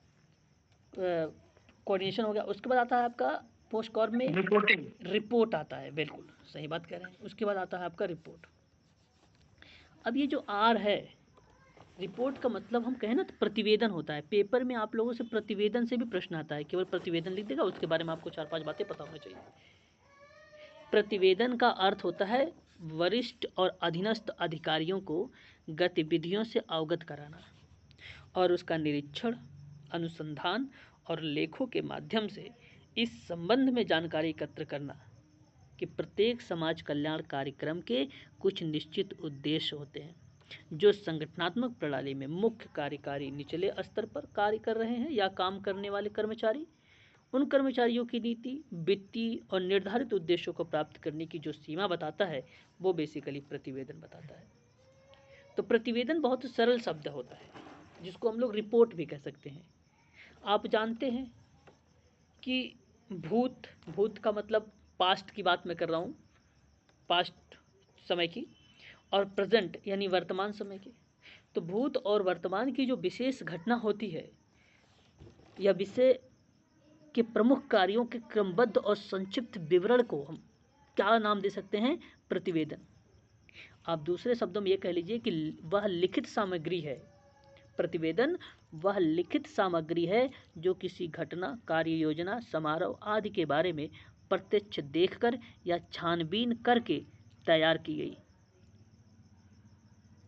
कोऑर्डिनेशन हो गया। उसके बाद आता है आपका पोस्टकार्ड में रिपोर्ट आता है। बिल्कुल सही बात कह रहे हैं। उसके बाद आता है आपका रिपोर्ट। अब ये जो आर है, रिपोर्ट का मतलब हम कहें ना तो प्रतिवेदन होता है। पेपर में आप लोगों से प्रतिवेदन से भी प्रश्न आता है, केवल प्रतिवेदन लिख देगा, उसके बारे में आपको 4-5 बातें पता होना चाहिए। प्रतिवेदन का अर्थ होता है वरिष्ठ और अधीनस्थ अधिकारियों को गतिविधियों से अवगत कराना और उसका निरीक्षण, अनुसंधान और लेखों के माध्यम से इस संबंध में जानकारी एकत्र करना कि प्रत्येक समाज कल्याण कार्यक्रम के कुछ निश्चित उद्देश्य होते हैं जो संगठनात्मक प्रणाली में मुख्य कार्यकारी निचले स्तर पर कार्य कर रहे हैं या काम करने वाले कर्मचारी, उन कर्मचारियों की नीति, वित्तीय और निर्धारित उद्देश्यों को प्राप्त करने की जो सीमा बताता है, वो बेसिकली प्रतिवेदन बताता है। तो प्रतिवेदन बहुत सरल शब्द होता है, जिसको हम लोग रिपोर्ट भी कह सकते हैं। आप जानते हैं कि भूत का मतलब पास्ट की बात मैं कर रहा हूँ, पास्ट समय की, और प्रेजेंट यानी वर्तमान समय की। तो भूत और वर्तमान की जो विशेष घटना होती है या विषय के प्रमुख कार्यों के क्रमबद्ध और संक्षिप्त विवरण को हम क्या नाम दे सकते हैं? प्रतिवेदन। आप दूसरे शब्दों में ये कह लीजिए कि वह लिखित सामग्री है। प्रतिवेदन वह लिखित सामग्री है जो किसी घटना, कार्य योजना, समारोह आदि के बारे में प्रत्यक्ष देखकर या छानबीन करके तैयार की गई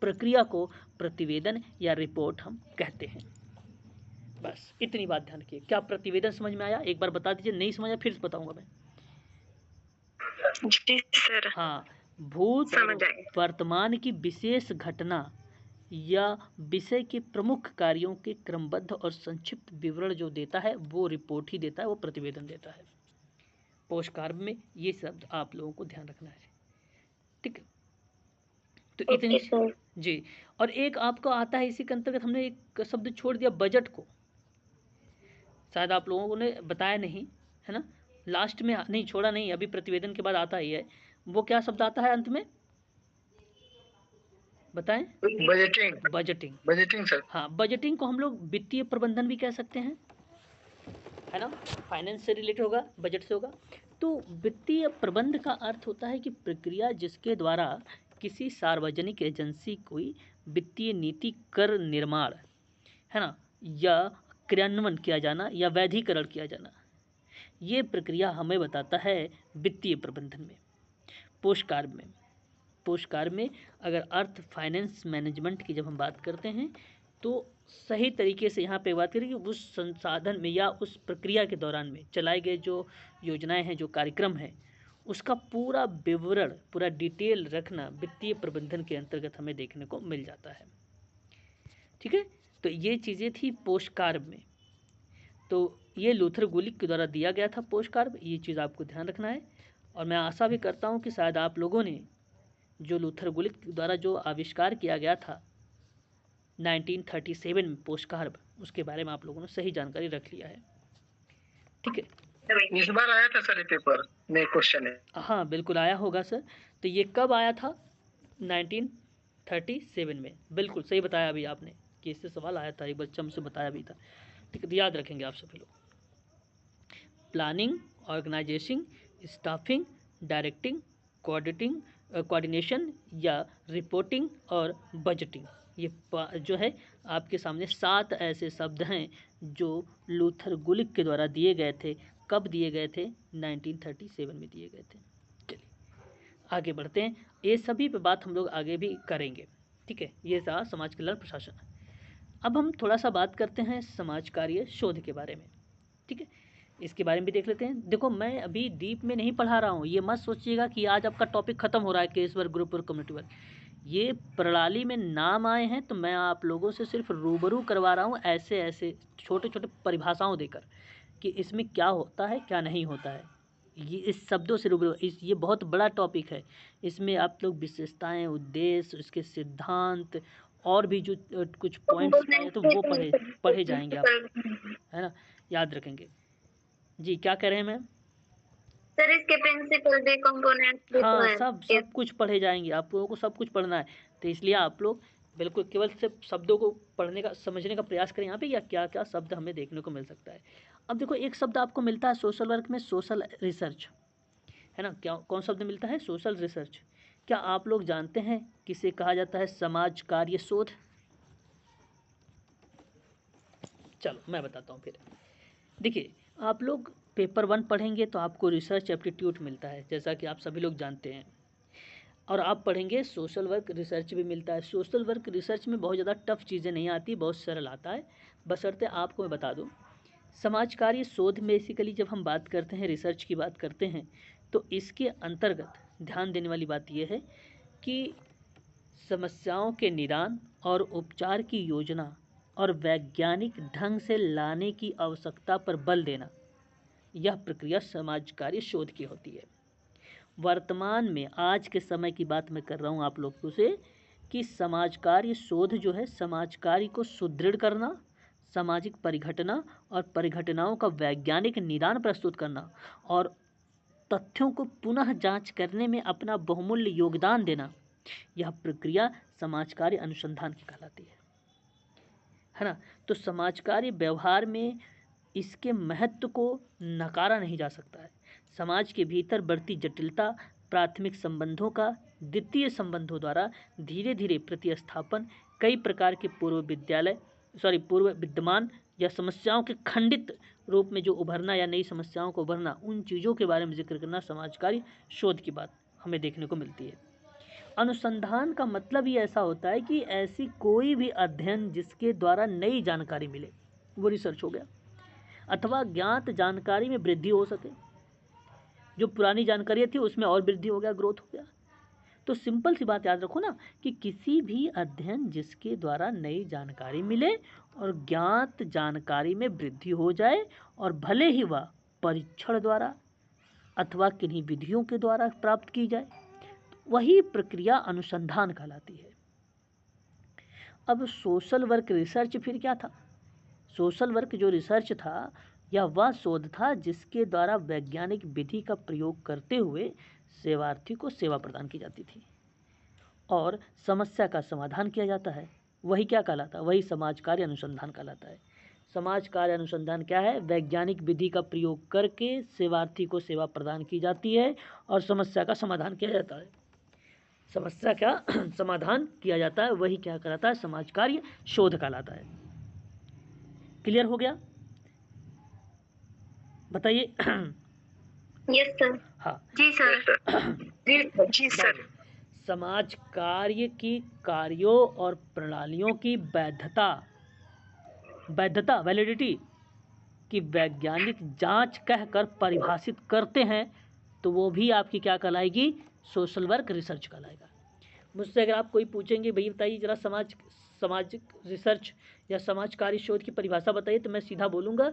प्रक्रिया को प्रतिवेदन या रिपोर्ट हम कहते हैं। बस इतनी बात ध्यान रखिए। क्या प्रतिवेदन समझ में आया? एक बार बता दीजिए, नहीं समझ आया फिर बताऊंगा मैं। जी सर। हाँ, भूत और वर्तमान की विशेष घटना या विषय के प्रमुख कार्यों के क्रमबद्ध और संक्षिप्त विवरण जो देता है वो रिपोर्ट ही देता है, वो प्रतिवेदन देता है। पोस्टकार्ड में ये शब्द आप लोगों को ध्यान रखना है, ठीक है। तो इतनी जी। और एक आपको आता है, इसी के अंतर्गत हमने एक शब्द छोड़ दिया, बजट को। शायद आप लोगों ने बताया नहीं, है ना, लास्ट में नहीं छोड़ा नहीं, अभी प्रतिवेदन के बाद आता ही है। वो क्या शब्द आता है अंत में, बताएं? Budgeting sir. हाँ, बजटिंग को हम लोग वित्तीय प्रबंधन भी कह सकते हैं, है ना, फाइनेंस से रिलेटेड होगा, बजट से होगा। तो वित्तीय प्रबंध का अर्थ होता है कि प्रक्रिया जिसके द्वारा किसी सार्वजनिक एजेंसी कोई वित्तीय नीति कर निर्माण, है ना, या क्रियान्वयन किया जाना या वैधीकरण किया जाना, ये प्रक्रिया हमें बताता है वित्तीय प्रबंधन में। पोस्टकार्ड में अगर अर्थ फाइनेंस मैनेजमेंट की जब हम बात करते हैं तो सही तरीके से यहाँ पे बात करें कि उस संसाधन में या उस प्रक्रिया के दौरान में चलाए गए जो योजनाएं हैं, जो कार्यक्रम हैं, उसका पूरा विवरण, पूरा डिटेल रखना वित्तीय प्रबंधन के अंतर्गत हमें देखने को मिल जाता है। ठीक है, तो ये चीज़ें थी पोस्टकार्ब में। तो ये लूथर गुलिक के द्वारा दिया गया था पोस्टकार्ब, ये चीज़ आपको ध्यान रखना है। और मैं आशा भी करता हूँ कि शायद आप लोगों ने जो लूथर गुलिक द्वारा जो आविष्कार किया गया था 1937 में पोस्टकार्ब, उसके बारे में आप लोगों ने सही जानकारी रख लिया है। ठीक है, इस बार आया था सर ये पेपर में क्वेश्चन है। हाँ बिल्कुल आया होगा सर। तो ये कब आया था? 1937 में। बिल्कुल सही बताया अभी आपने कि इससे सवाल आया था, एक बच्चा मुझसे बताया भी था। ठीक है, तो याद रखेंगे आप सभी लोग। Planning, organisation, staffing, directing, coordination या रिपोर्टिंग और बजटिंग, ये जो है आपके सामने 7 ऐसे शब्द हैं जो लूथर गुलिक के द्वारा दिए गए थे। कब दिए गए थे? 1937 में दिए गए थे। चलिए आगे बढ़ते हैं, ये सभी पे बात हम लोग आगे भी करेंगे। ठीक है, ये था समाज कल्याण प्रशासन। अब हम थोड़ा सा बात करते हैं समाज कार्य शोध के बारे में। ठीक है, इसके बारे में भी देख लेते हैं। देखो मैं अभी डीप में नहीं पढ़ा रहा हूँ, ये मत सोचिएगा कि आज आपका टॉपिक खत्म हो रहा है case work, group work, community work. ये प्रणाली में नाम आए हैं तो मैं आप लोगों से सिर्फ रूबरू करवा रहा हूँ, ऐसे ऐसे छोटे छोटे परिभाषाओं देकर कि इसमें क्या होता है क्या नहीं होता है। ये इस शब्दों से रूबरू, ये बहुत बड़ा टॉपिक है। इसमें आप लोग विशेषताएं, उद्देश्य, इसके सिद्धांत और भी जो कुछ पॉइंट्स आए तो वो पढ़े जाएंगे आप, है ना, याद रखेंगे। जी क्या कह रहे हैं मैम? सर इसके प्रिंसिपल भी, कंपोनेंट्स भी हाँ तो है। सब कुछ पढ़े जाएंगे, आप लोगों को सब कुछ पढ़ना है। तो इसलिए आप लोग बिल्कुल केवल सिर्फ शब्दों को पढ़ने का, समझने का प्रयास करें यहाँ पे, या क्या क्या शब्द हमें देखने को मिल सकता है। अब देखो एक शब्द आपको मिलता है सोशल वर्क में, सोशल रिसर्च, है ना। क्या कौन शब्द मिलता है? Social research. क्या आप लोग जानते हैं किसे कहा जाता है? समाज कार्य शोध। चलो मैं बताता हूँ फिर। देखिए आप लोग पेपर 1 पढ़ेंगे तो आपको रिसर्च एप्टीट्यूड मिलता है, जैसा कि आप सभी लोग जानते हैं। और आप पढ़ेंगे सोशल वर्क रिसर्च भी मिलता है। सोशल वर्क रिसर्च में बहुत ज़्यादा टफ चीज़ें नहीं आती, बहुत सरल आता है। बशर्ते आपको मैं बता दूं, समाज कार्य शोध में बेसिकली जब हम बात करते हैं, रिसर्च की बात करते हैं, तो इसके अंतर्गत ध्यान देने वाली बात यह है कि समस्याओं के निदान और उपचार की योजना और वैज्ञानिक ढंग से लाने की आवश्यकता पर बल देना, यह प्रक्रिया समाज कार्य शोध की होती है। वर्तमान में आज के समय की बात मैं कर रहा हूँ आप लोगों से कि समाज कार्य शोध जो है, समाज कार्य को सुदृढ़ करना, सामाजिक परिघटना और परिघटनाओं का वैज्ञानिक निदान प्रस्तुत करना और तथ्यों को पुनः जांच करने में अपना बहुमूल्य योगदान देना, यह प्रक्रिया समाज कार्य अनुसंधान की कहलाती है ना। तो समाज कार्य व्यवहार में इसके महत्व को नकारा नहीं जा सकता है। समाज के भीतर बढ़ती जटिलता, प्राथमिक संबंधों का द्वितीय संबंधों द्वारा धीरे धीरे प्रतिस्थापन, कई प्रकार के पूर्व विद्यमान या समस्याओं के खंडित रूप में जो उभरना या नई समस्याओं को उभरना, उन चीज़ों के बारे में जिक्र करना समाज कार्य शोध की बात हमें देखने को मिलती है। अनुसंधान का मतलब ही ऐसा होता है कि ऐसी कोई भी अध्ययन जिसके द्वारा नई जानकारी मिले, वो रिसर्च हो गया, अथवा ज्ञात जानकारी में वृद्धि हो सके, जो पुरानी जानकारी थी उसमें और वृद्धि हो गया, ग्रोथ हो गया। तो सिंपल सी बात याद रखो ना कि किसी भी अध्ययन जिसके द्वारा नई जानकारी मिले और ज्ञात जानकारी में वृद्धि हो जाए, और भले ही वह परीक्षण द्वारा अथवा किन्हीं विधियों के द्वारा प्राप्त की जाए, वही प्रक्रिया अनुसंधान कहलाती है। अब सोशल वर्क रिसर्च फिर क्या था? सोशल वर्क जो रिसर्च था, यह वह शोध था जिसके द्वारा वैज्ञानिक विधि का प्रयोग करते हुए सेवार्थी को सेवा प्रदान की जाती थी और समस्या का समाधान किया जाता है। वही क्या कहलाता है? वही समाज कार्य अनुसंधान कहलाता है। समाज कार्य अनुसंधान क्या है? वैज्ञानिक विधि का प्रयोग करके सेवार्थी को सेवा प्रदान की जाती है और समस्या का समाधान किया जाता है। समस्या का समाधान किया जाता है, वही क्या कहलाता है? समाज कार्य शोध कहलाता है। क्लियर हो गया? बताइए। Yes sir. हाँ जी सर। जी सर। समाज कार्य की कार्यों और प्रणालियों की वैलिडिटी की वैज्ञानिक जांच कहकर परिभाषित करते हैं तो वो भी आपकी क्या कहलाएगी, सोशल वर्क रिसर्च कहलाएगा। मुझसे अगर आप कोई पूछेंगे भाई बताइए जरा सामाजिक रिसर्च या समाज कार्य शोध की परिभाषा बताइए, तो मैं सीधा बोलूँगा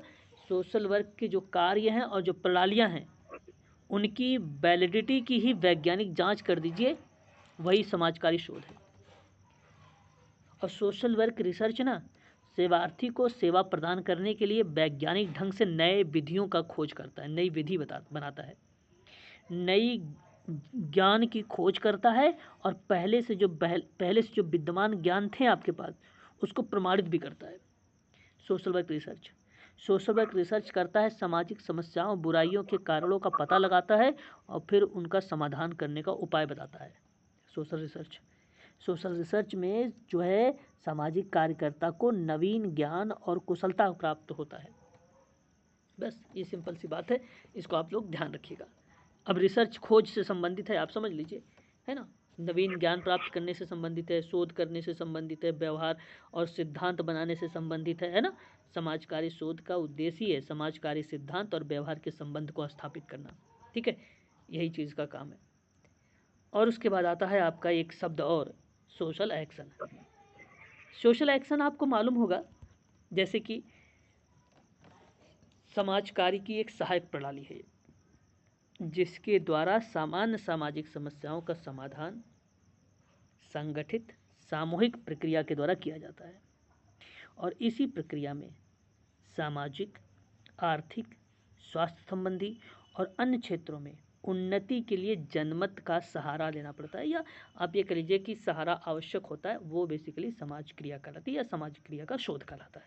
सोशल वर्क के जो कार्य हैं और जो प्रणालियाँ हैं उनकी वैलिडिटी की ही वैज्ञानिक जांच कर दीजिए, वही समाज कार्य शोध है। और सोशल वर्क रिसर्च ना सेवार्थी को सेवा प्रदान करने के लिए वैज्ञानिक ढंग से नए विधियों का खोज करता है, नई विधि बनाता है, नई ज्ञान की खोज करता है और पहले से जो विद्यमान ज्ञान थे आपके पास उसको प्रमाणित भी करता है। सोशल वर्क रिसर्च करता है, सामाजिक समस्याओं बुराइयों के कारणों का पता लगाता है और फिर उनका समाधान करने का उपाय बताता है। सोशल रिसर्च में जो है सामाजिक कार्यकर्ता को नवीन ज्ञान और कुशलता प्राप्त होता है। बस ये सिंपल सी बात है, इसको आप लोग ध्यान रखिएगा। अब रिसर्च खोज से संबंधित है, आप समझ लीजिए, है ना, नवीन ज्ञान प्राप्त करने से संबंधित है, शोध करने से संबंधित है, व्यवहार और सिद्धांत बनाने से संबंधित है ना। समाजकारी शोध का उद्देश्य ही है समाजकारी सिद्धांत और व्यवहार के संबंध को स्थापित करना, ठीक है, यही चीज़ का काम है। और उसके बाद आता है आपका एक शब्द और, सोशल एक्शन। सोशल एक्शन आपको मालूम होगा जैसे कि समाज कार्य की एक सहायक प्रणाली है जिसके द्वारा सामान्य सामाजिक समस्याओं का समाधान संगठित सामूहिक प्रक्रिया के द्वारा किया जाता है और इसी प्रक्रिया में सामाजिक, आर्थिक, स्वास्थ्य संबंधी और अन्य क्षेत्रों में उन्नति के लिए जनमत का सहारा लेना पड़ता है, या आप ये कह लीजिए कि सहारा आवश्यक होता है, वो बेसिकली समाज क्रिया कहलाती है या समाज क्रिया का शोध कहलाता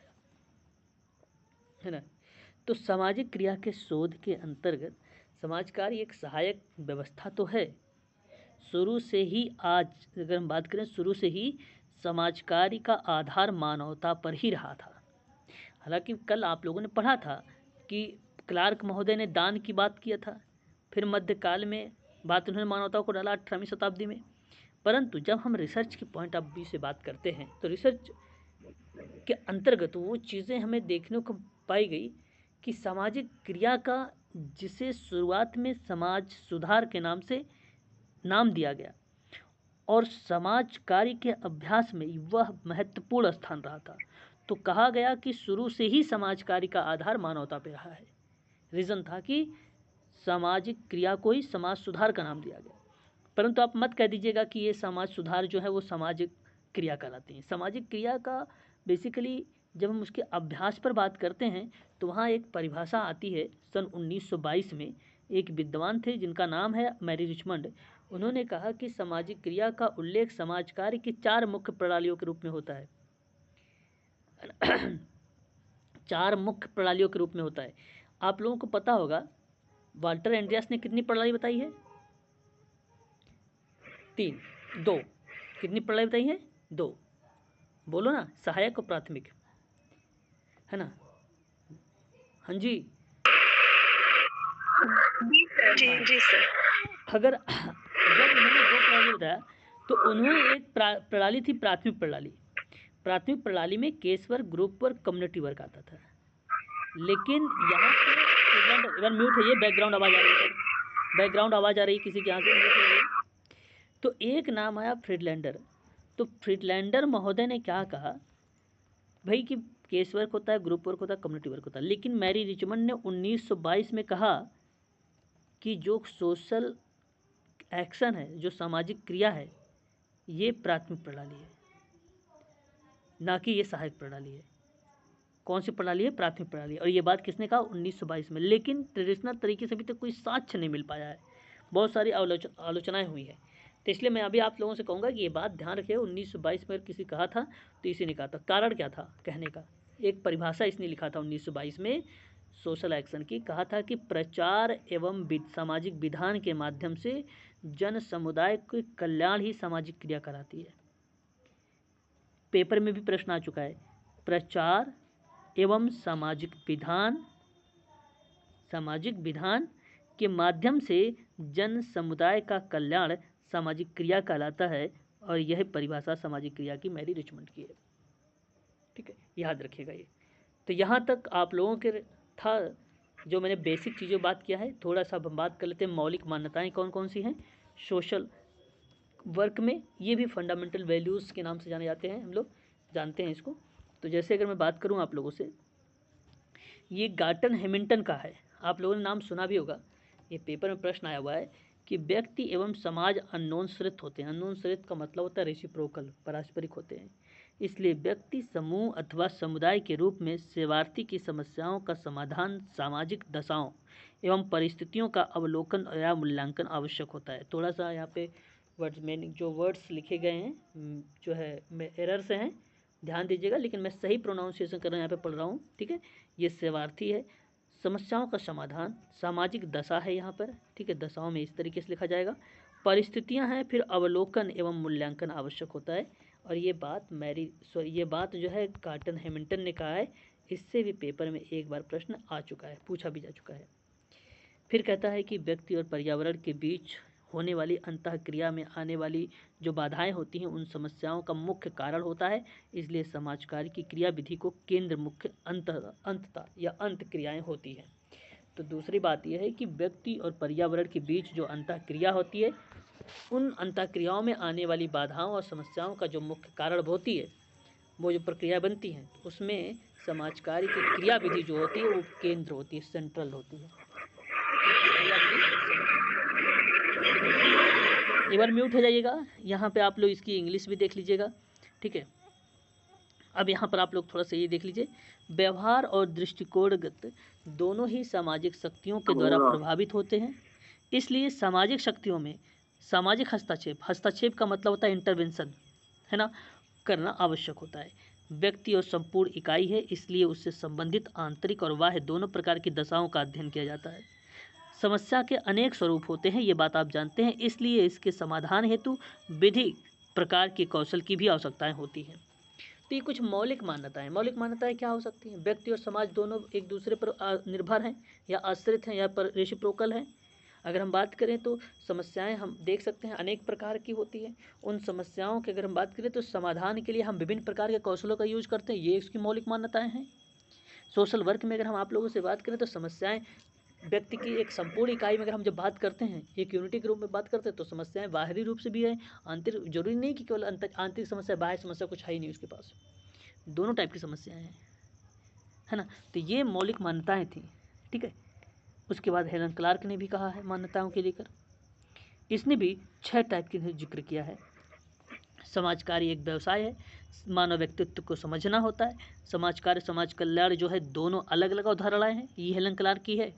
है ना। तो सामाजिक क्रिया के शोध के अंतर्गत समाज कार्य एक सहायक व्यवस्था तो है। शुरू से ही, आज अगर हम बात करें, शुरू से ही समाज कार्य का आधार मानवता पर ही रहा था। हालांकि कल आप लोगों ने पढ़ा था कि क्लार्क महोदय ने दान की बात किया था, फिर मध्यकाल में बात उन्होंने मानवता को डाला 18वीं शताब्दी में। परंतु जब हम रिसर्च की पॉइंट ऑफ व्यू से बात करते हैं तो रिसर्च के अंतर्गत वो चीज़ें हमें देखने को पाई गई कि सामाजिक क्रिया का, जिसे शुरुआत में समाज सुधार के नाम से नाम दिया गया और समाज कार्य के अभ्यास में वह महत्वपूर्ण स्थान रहा था, तो कहा गया कि शुरू से ही समाज कार्य का आधार मानवता पर रहा है। रीज़न था कि सामाजिक क्रिया को ही समाज सुधार का नाम दिया गया। परंतु आप मत कह दीजिएगा कि ये समाज सुधार जो है वो सामाजिक क्रिया कहलाती है। सामाजिक क्रिया का बेसिकली जब हम उसके अभ्यास पर बात करते हैं तो वहाँ एक परिभाषा आती है। सन 1922 में एक विद्वान थे जिनका नाम है मैरी रिचमंड। उन्होंने कहा कि सामाजिक क्रिया का उल्लेख समाज कार्य की 4 मुख्य प्रणालियों के रूप में होता है। 4 मुख्य प्रणालियों के रूप में होता है। आप लोगों को पता होगा वाल्टर एंड्रियास ने कितनी प्रणाली बताई है? 2 कितनी प्रणाली बताई है? 2 बोलो ना, सहायक और प्राथमिक, है ना। हाँ जी जी सर। अगर जब उन्होंने 2 प्रणाली बताया तो उन्होंने एक प्रणाली थी प्राथमिक प्रणाली। प्राथमिक प्रणाली में case work, group work, community work आता था। लेकिन यहाँ पे फ्रीडलैंडर, म्यूट है, ये बैकग्राउंड आवाज़ आ रही है सर, बैकग्राउंड आवाज़ आ रही है किसी के यहाँ से, म्यूट है। तो एक नाम आया फ्रीडलैंडर। तो फ्रीडलैंडर महोदय ने क्या कहा भाई कि केस वर्क होता है, ग्रुप वर्क होता है, कम्युनिटी वर्क होता है। लेकिन मैरी रिचमंड ने 1922 में कहा कि जो सोशल एक्शन है, जो सामाजिक क्रिया है, ये प्राथमिक प्रणाली है, ना कि ये सहायक प्रणाली है। कौन सी प्रणाली है? प्राथमिक प्रणाली। और ये बात किसने कहा? 1922 में। लेकिन ट्रेडिशनल तरीके से अभी तक कोई साक्ष्य नहीं मिल पाया है, बहुत सारी आलोचनाएं हुई है। तो इसलिए मैं अभी आप लोगों से कहूँगा कि ये बात ध्यान रखिए। 1922 में किसी कहा था तो इसी ने कहा था। कारण क्या था कहने का? एक परिभाषा इसने लिखा था 1922 में सोशल एक्शन की। कहा था कि प्रचार एवं सामाजिक विधान के माध्यम से जन समुदाय के कल्याण ही सामाजिक क्रिया कराती है। पेपर में भी प्रश्न आ चुका है, प्रचार एवं सामाजिक विधान के माध्यम से जन समुदाय का कल्याण सामाजिक क्रिया कहलाता है। और यह परिभाषा सामाजिक क्रिया की मैरी रिचमंड की है। ठीक है, याद रखिएगा ये। तो यहाँ तक आप लोगों के था जो मैंने बेसिक चीज़ों बात किया है, थोड़ा सा हम बात कर लेते हैं मौलिक मान्यताएं कौन कौन सी हैं सोशल वर्क में। ये भी फंडामेंटल वैल्यूज़ के नाम से जाने जाते हैं, हम लोग जानते हैं इसको। तो जैसे अगर मैं बात करूँ आप लोगों से, ये गार्टन हैमिल्टन का है, आप लोगों ने नाम सुना भी होगा, ये पेपर में प्रश्न आया हुआ है कि व्यक्ति एवं समाज अन्योन्याश्रित होते हैं। अन्योन्याश्रित का मतलब होता है रेसिप्रोकल, पारस्परिक होते हैं। इसलिए व्यक्ति समूह अथवा समुदाय के रूप में सेवार्थी की समस्याओं का समाधान सामाजिक दशाओं एवं परिस्थितियों का अवलोकन या मूल्यांकन आवश्यक होता है। थोड़ा सा यहाँ पे वर्ड्स में जो वर्ड्स लिखे गए हैं जो है मैं एरर से हैं, ध्यान दीजिएगा, लेकिन मैं सही प्रोनाउंसिएशन कर रहा हूँ, यहाँ पे पढ़ रहा हूँ, ठीक है। ये सेवार्थी है, समस्याओं का समाधान, सामाजिक दशा है यहाँ पर, ठीक है, दशाओं में इस तरीके से लिखा जाएगा, परिस्थितियाँ हैं, फिर अवलोकन एवं मूल्यांकन आवश्यक होता है। और ये बात जो है गार्टन हैमिल्टन ने कहा है, इससे भी पेपर में एक बार प्रश्न आ चुका है, पूछा भी जा चुका है। फिर कहता है कि व्यक्ति और पर्यावरण के बीच होने वाली अंतःक्रिया में आने वाली जो बाधाएं होती हैं उन समस्याओं का मुख्य कारण होता है, इसलिए समाज कार्य की क्रिया विधि को केंद्र मुख्य अंतता या अंत क्रियाएँ होती हैं। तो दूसरी बात यह है कि व्यक्ति और पर्यावरण के बीच जो अंतःक्रिया होती है, उन अंतःक्रियाओं में आने वाली बाधाओं और समस्याओं का जो मुख्य कारण होती है, वो जो प्रक्रिया बनती हैं, उसमें समाज कार्य की क्रिया विधि जो होती है वो केंद्र होती है, सेंट्रल होती है। एक बार म्यूट हो जाइएगा, यहाँ पे आप लोग इसकी इंग्लिश भी देख लीजिएगा, ठीक है। अब यहाँ पर आप लोग थोड़ा सा ये देख लीजिए, व्यवहार और दृष्टिकोणगत दोनों ही सामाजिक शक्तियों के द्वारा प्रभावित होते हैं, इसलिए सामाजिक शक्तियों में सामाजिक हस्तक्षेप का मतलब होता है इंटरवेंशन, है ना, करना आवश्यक होता है। व्यक्ति और संपूर्ण इकाई है, इसलिए उससे संबंधित आंतरिक और बाह्य दोनों प्रकार की दशाओं का अध्ययन किया जाता है। समस्या के अनेक स्वरूप होते हैं, ये बात आप जानते हैं, इसलिए इसके समाधान हेतु विधि प्रकार के कौशल की भी आवश्यकताएं होती हैं। तो ये कुछ मौलिक मान्यताएं क्या हो सकती हैं? व्यक्ति और समाज दोनों एक दूसरे पर निर्भर हैं या आश्रित हैं या पर रेसिप्रोकल हैं। अगर हम बात करें तो समस्याएं हम देख सकते हैं अनेक प्रकार की होती हैं। उन समस्याओं की अगर हम बात करें तो समाधान के लिए हम विभिन्न प्रकार के कौशलों का यूज करते हैं, ये इसकी मौलिक मान्यताएं हैं। सोशल वर्क में अगर हम आप लोगों से बात करें तो समस्याएं व्यक्ति की एक संपूर्ण इकाई में अगर हम जब बात करते हैं, एक यूनिटी के रूप में बात करते हैं, तो समस्याएं बाहरी रूप से भी है, आंतरिक, जरूरी नहीं कि केवल आंतरिक समस्या, बाहरी समस्या कुछ है ही नहीं उसके पास, दोनों टाइप की समस्याएं हैं, है ना। तो ये मौलिक मान्यताएं थी, ठीक है। उसके बाद हेलन क्लार्क ने भी कहा है मान्यताओं के लेकर, इसने भी 6 टाइप के जिक्र किया है। समाज कार्य एक व्यवसाय है, मानव व्यक्तित्व को समझना होता है। समाज कार्य समाज कल्याण जो है दोनों अलग अलग अवधारणाएं हैं, ये हेलन क्लार्क की है।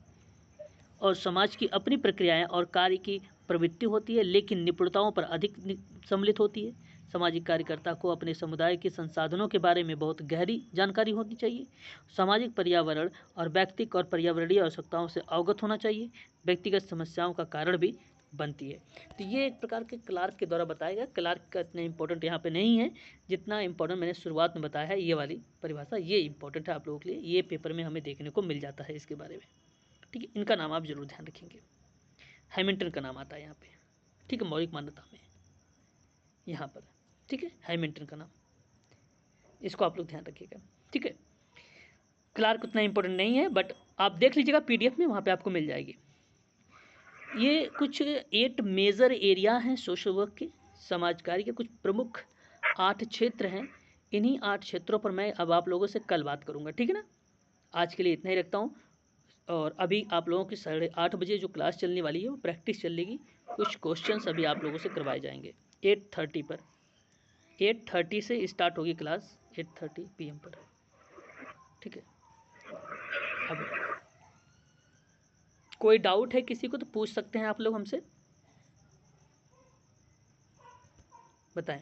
और समाज की अपनी प्रक्रियाएं और कार्य की प्रवृत्ति होती है, लेकिन निपुणताओं पर अधिक सम्मिलित होती है। सामाजिक कार्यकर्ता को अपने समुदाय के संसाधनों के बारे में बहुत गहरी जानकारी होनी चाहिए। सामाजिक पर्यावरण और व्यक्तिगत और पर्यावरणीय आवश्यकताओं से अवगत होना चाहिए। व्यक्तिगत समस्याओं का कारण भी बनती है। तो ये एक प्रकार के क्लार्क के द्वारा बताया गया। क्लार्क का इतना इंपॉर्टेंट यहाँ पे नहीं है जितना इंपॉर्टेंट मैंने शुरुआत में बताया है। ये वाली परिभाषा ये इंपॉर्टेंट है आप लोगों के लिए, ये पेपर में हमें देखने को मिल जाता है इसके बारे में, ठीक है। इनका नाम आप जरूर ध्यान रखेंगे। हैमिल्टन का नाम आता है यहाँ पे, ठीक है, मौलिक मान्यता में यहाँ पर, ठीक है, हैमिल्टन का नाम, इसको आप लोग ध्यान रखिएगा, ठीक है। क्लार्क उतना इंपॉर्टेंट नहीं है, बट आप देख लीजिएगा PDF में, वहाँ पे आपको मिल जाएगी। ये कुछ 8 मेजर एरिया हैं सोशल वर्क के, समाज कार्य के कुछ प्रमुख 8 क्षेत्र हैं। इन्हीं 8 क्षेत्रों पर मैं अब आप लोगों से कल बात करूँगा, ठीक है ना। आज के लिए इतना ही रखता हूँ। और अभी आप लोगों की 8:30 बजे जो क्लास चलने वाली है वो प्रैक्टिस चलेगी। कुछ क्वेश्चंस अभी आप लोगों से करवाए जाएंगे 8:30 पर, 8:30 से स्टार्ट होगी क्लास, 8:30 PM पर, ठीक है। अब कोई डाउट है किसी को तो पूछ सकते हैं आप लोग हमसे, बताएं।